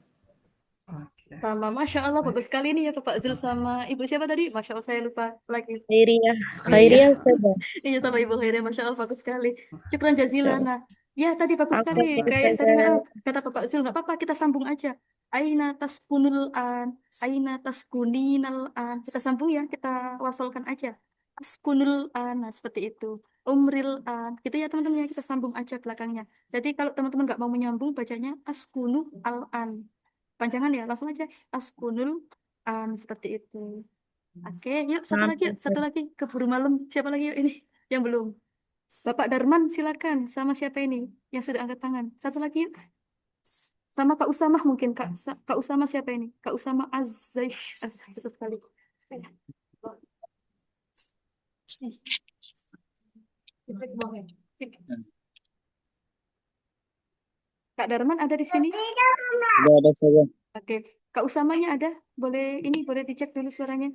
Sama, Masya Allah, bagus sekali nih ya Bapak Zul sama Ibu siapa tadi? Masya Allah, saya lupa lagi. Khairia saja. Iya, sama Ibu Khairia, Masya Allah, bagus sekali. Syukran jazilan. Nah, ya tadi bagus sekali. Kayak tadi kata Bapak Zul, nggak apa-apa, kita sambung aja. Aina taskunul an, aina taskuninal an. Kita sambung ya, kita wasolkan aja. Askunul an, nah seperti itu. Umril an, gitu ya teman-teman ya, kita sambung aja belakangnya. Jadi kalau teman-teman nggak mau menyambung, bacanya askunu al an. Panjangan ya, langsung aja askunul seperti itu. Oke, yuk satu lagi keburu malam. Siapa lagi yuk ini yang belum? Bapak Darman silakan, sama siapa ini yang sudah angkat tangan? Satu lagi yuk. Sama Kak Usamah mungkin. Kak Usamah siapa ini? Kak Usamah Azzaish. Susah sekali. Kak Darman ada di sini? Ada saja. Oke. Kak Usamanya ada? Boleh dicek dulu suaranya.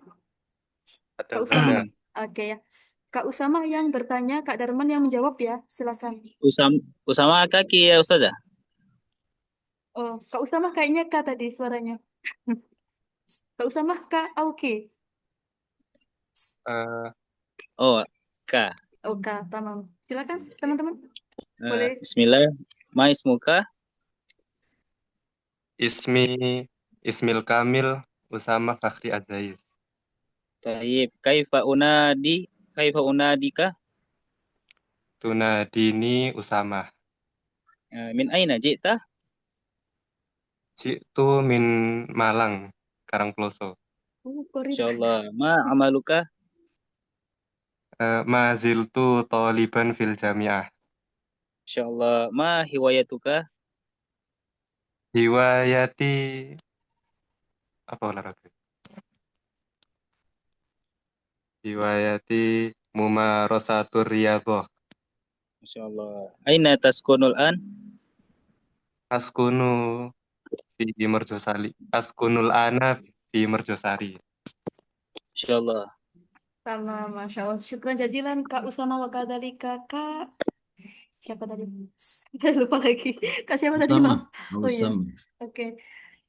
Ada, Kak Ustazah. Usama. Oke ya. Kak Usama yang bertanya, Kak Darman yang menjawab ya. Silakan. Usama kaki ya Ustazah. Oh, Kak Usama kayaknya Kak tadi suaranya. Kak Usama Kak Auki. Eh, Oh, K. Oh, Kak, tamam. Silakan teman-teman. Boleh. Bismillah. Ma ismuka? Ismil Kamil Usama Fakhri Adzais. Taib. Kaifa unadika? Tunadini Usama. Min aina ji'ta? Jitu min Malang, Karangploso. Insyaallah. Ma amaluka? Maziltu taliban fil jami'ah. Insyaallah. Ma hiwayatuka? Hiwayati apa olahraga? Hiwayati mumarosatur riyadhah. Insyaallah. Aina taskunul an? Askunu fi Merjosari. Askunul ana fi Merjosari. Insyaallah. Sama, Masya Allah. Syukran jazilan, Kak Usama wa kadzalika, Kak. Siapa tadi? Saya lupa lagi. Kak siapa tadi? Usama. Maaf. Oh iya. Usama. Oke.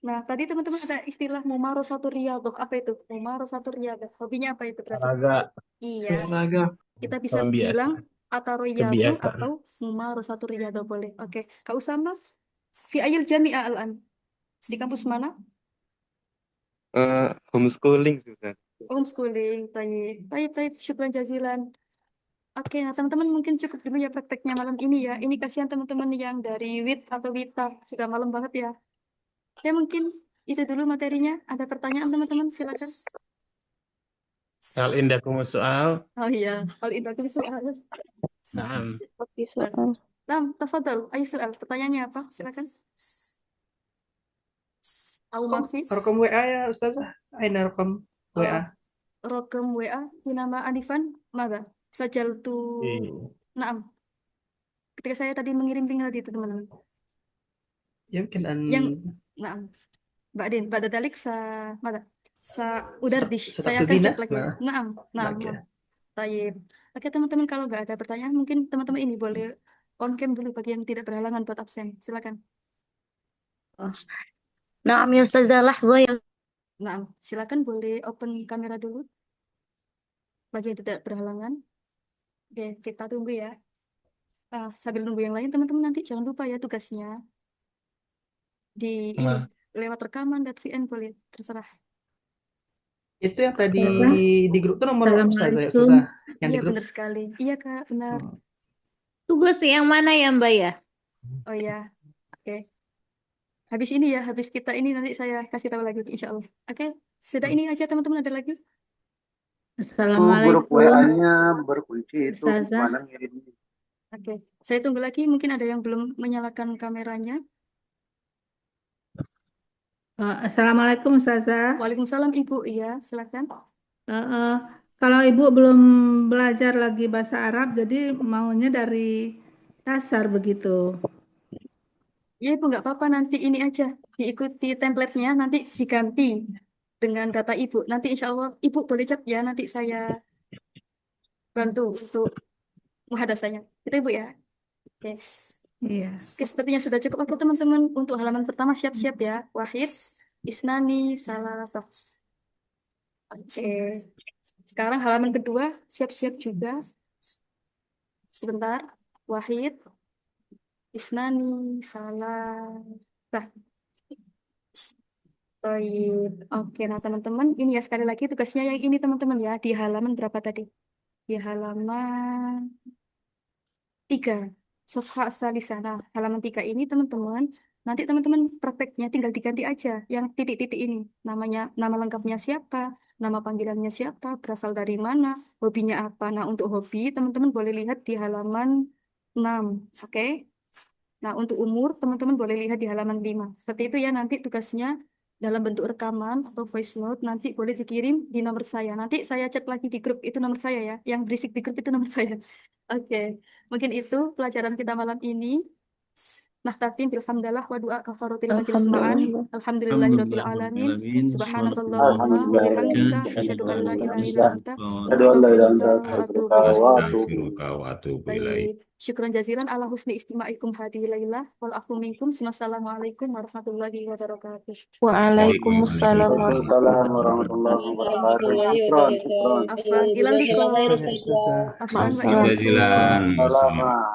Nah, tadi teman-teman ada istilah mumarosatur riyadhah. Apa itu? Mumarosatur riyadhah. Hobinya apa itu berarti? Olahraga. Iya. Olahraga. Kita bisa Kebiasaan. bilang ataroyadu Kebiasaan. atau mumarosatur riyadhah boleh. Oke. Kak Usama, fi ayil jami'ah al-an? Di kampus mana? Homeschooling juga. Homeschooling. Tayyip. Syukran jazilan. Oke, nah teman-teman mungkin cukup dulu ya prakteknya malam ini ya. Ini kasihan teman-teman yang dari WIT atau WITA. Sudah malam banget ya. Ya mungkin itu dulu materinya. Ada pertanyaan teman-teman? Silakan. Hal indakum soal. Oh iya, hal itu soal. Naam. soal. Tafadhal. Ayo soal. Pertanyaannya apa? Silakan. Au Mafis. Rekam WA ya Ustazah. Aina rekam WA. Rokam WA. Nama Anifan. Mada? Sajaltu. Naam. Ketika saya tadi mengirim link tadi itu teman-teman. Yumkin an Naam. Ba'da dalik mada? Udardish. Saya akan Satubina. chat lagi. Naam. Tayyib. Oke teman-teman, kalau nggak ada pertanyaan mungkin teman-teman ini boleh on cam dulu bagi yang tidak berhalangan buat absen. Silakan. Naam ya Ustazah, lahzah ya. Naam. Silakan boleh open kamera dulu bagi yang tidak berhalangan. Oke, kita tunggu ya. Sambil nunggu yang lain teman-teman, nanti jangan lupa ya tugasnya di ini lewat rekaman .vn boleh, terserah. Itu yang tadi di grup tuh nomor Ustazah ya Ustazah. Yang di Iya grup. benar sekali. Iya Kak, benar. Tugas yang mana ya Mbak ya? Oh ya, oke. Habis ini ya, habis kita ini nanti saya kasih tahu lagi insya Allah. Oke, sudah ini aja teman-teman, ada lagi? Grup WA-nya berkunci itu Ustazah. gimana ngirimnya? Oke, saya tunggu lagi. Mungkin ada yang belum menyalakan kameranya. Assalamualaikum Ustazah. Waalaikumsalam Ibu. Iya, silakan. Kalau Ibu belum belajar lagi bahasa Arab, jadi maunya dari dasar begitu. Ya Ibu, nggak apa-apa. Nanti ini aja. Diikuti template-nya, nanti diganti dengan data Ibu. Nanti insya Allah Ibu boleh chat ya. Nanti saya bantu untuk muhadasahnya. Itu Ibu ya. Oke. Iya. Oke, sepertinya sudah cukup. Oke teman-teman, untuk halaman pertama siap-siap ya. Wahid, Isnani, Salasah. Oke. Sekarang halaman kedua siap-siap juga. Sebentar. Wahid, Isnani, Salasah. Baik. Oke, nah teman-teman, ini ya sekali lagi tugasnya yang ini teman-teman ya. Di halaman berapa tadi? Di halaman 3. Sofha Salisana. Halaman 3 ini teman-teman. Nanti teman-teman prakteknya tinggal diganti aja. Yang titik-titik ini. Namanya, nama lengkapnya siapa? Nama panggilannya siapa? Berasal dari mana? Hobinya apa? Nah, untuk hobi teman-teman boleh lihat di halaman 6. Oke? Nah, untuk umur, teman-teman boleh lihat di halaman 5. Seperti itu ya, nanti tugasnya dalam bentuk rekaman atau voice note, nanti boleh dikirim di nomor saya. Nanti saya chat lagi di grup, itu nomor saya ya. Yang berisik di grup itu nomor saya. Oke, mungkin itu pelajaran kita malam ini. Nahtatim bilhamdalah wa du'a kafaratil majlis ma'an. Alhamdulillahirabbil alamin. Alhamdulillahirrahmanirrahim. Subhanakallahumma wa bihamdika asyhadu an la ilaha illa anta Asyhadu an la ilaha illa anta astaghfiruka astaghfiruka wa wa atubu atubu ilaik. Astaghfiruka wa atubu ilaik. Baik, syukran jazilan ala husni istima'ikum hadhihi lailah wal afu minkum. Wassalamualaikum warahmatullahi wabarakatuh. Waalaikumsalam Waalaikumsalam warahmatullahi wabarakatuh. Syukron, syukron. Afwan, ilan biko. Ustazah. Afwan, wa Jazilan. Salam.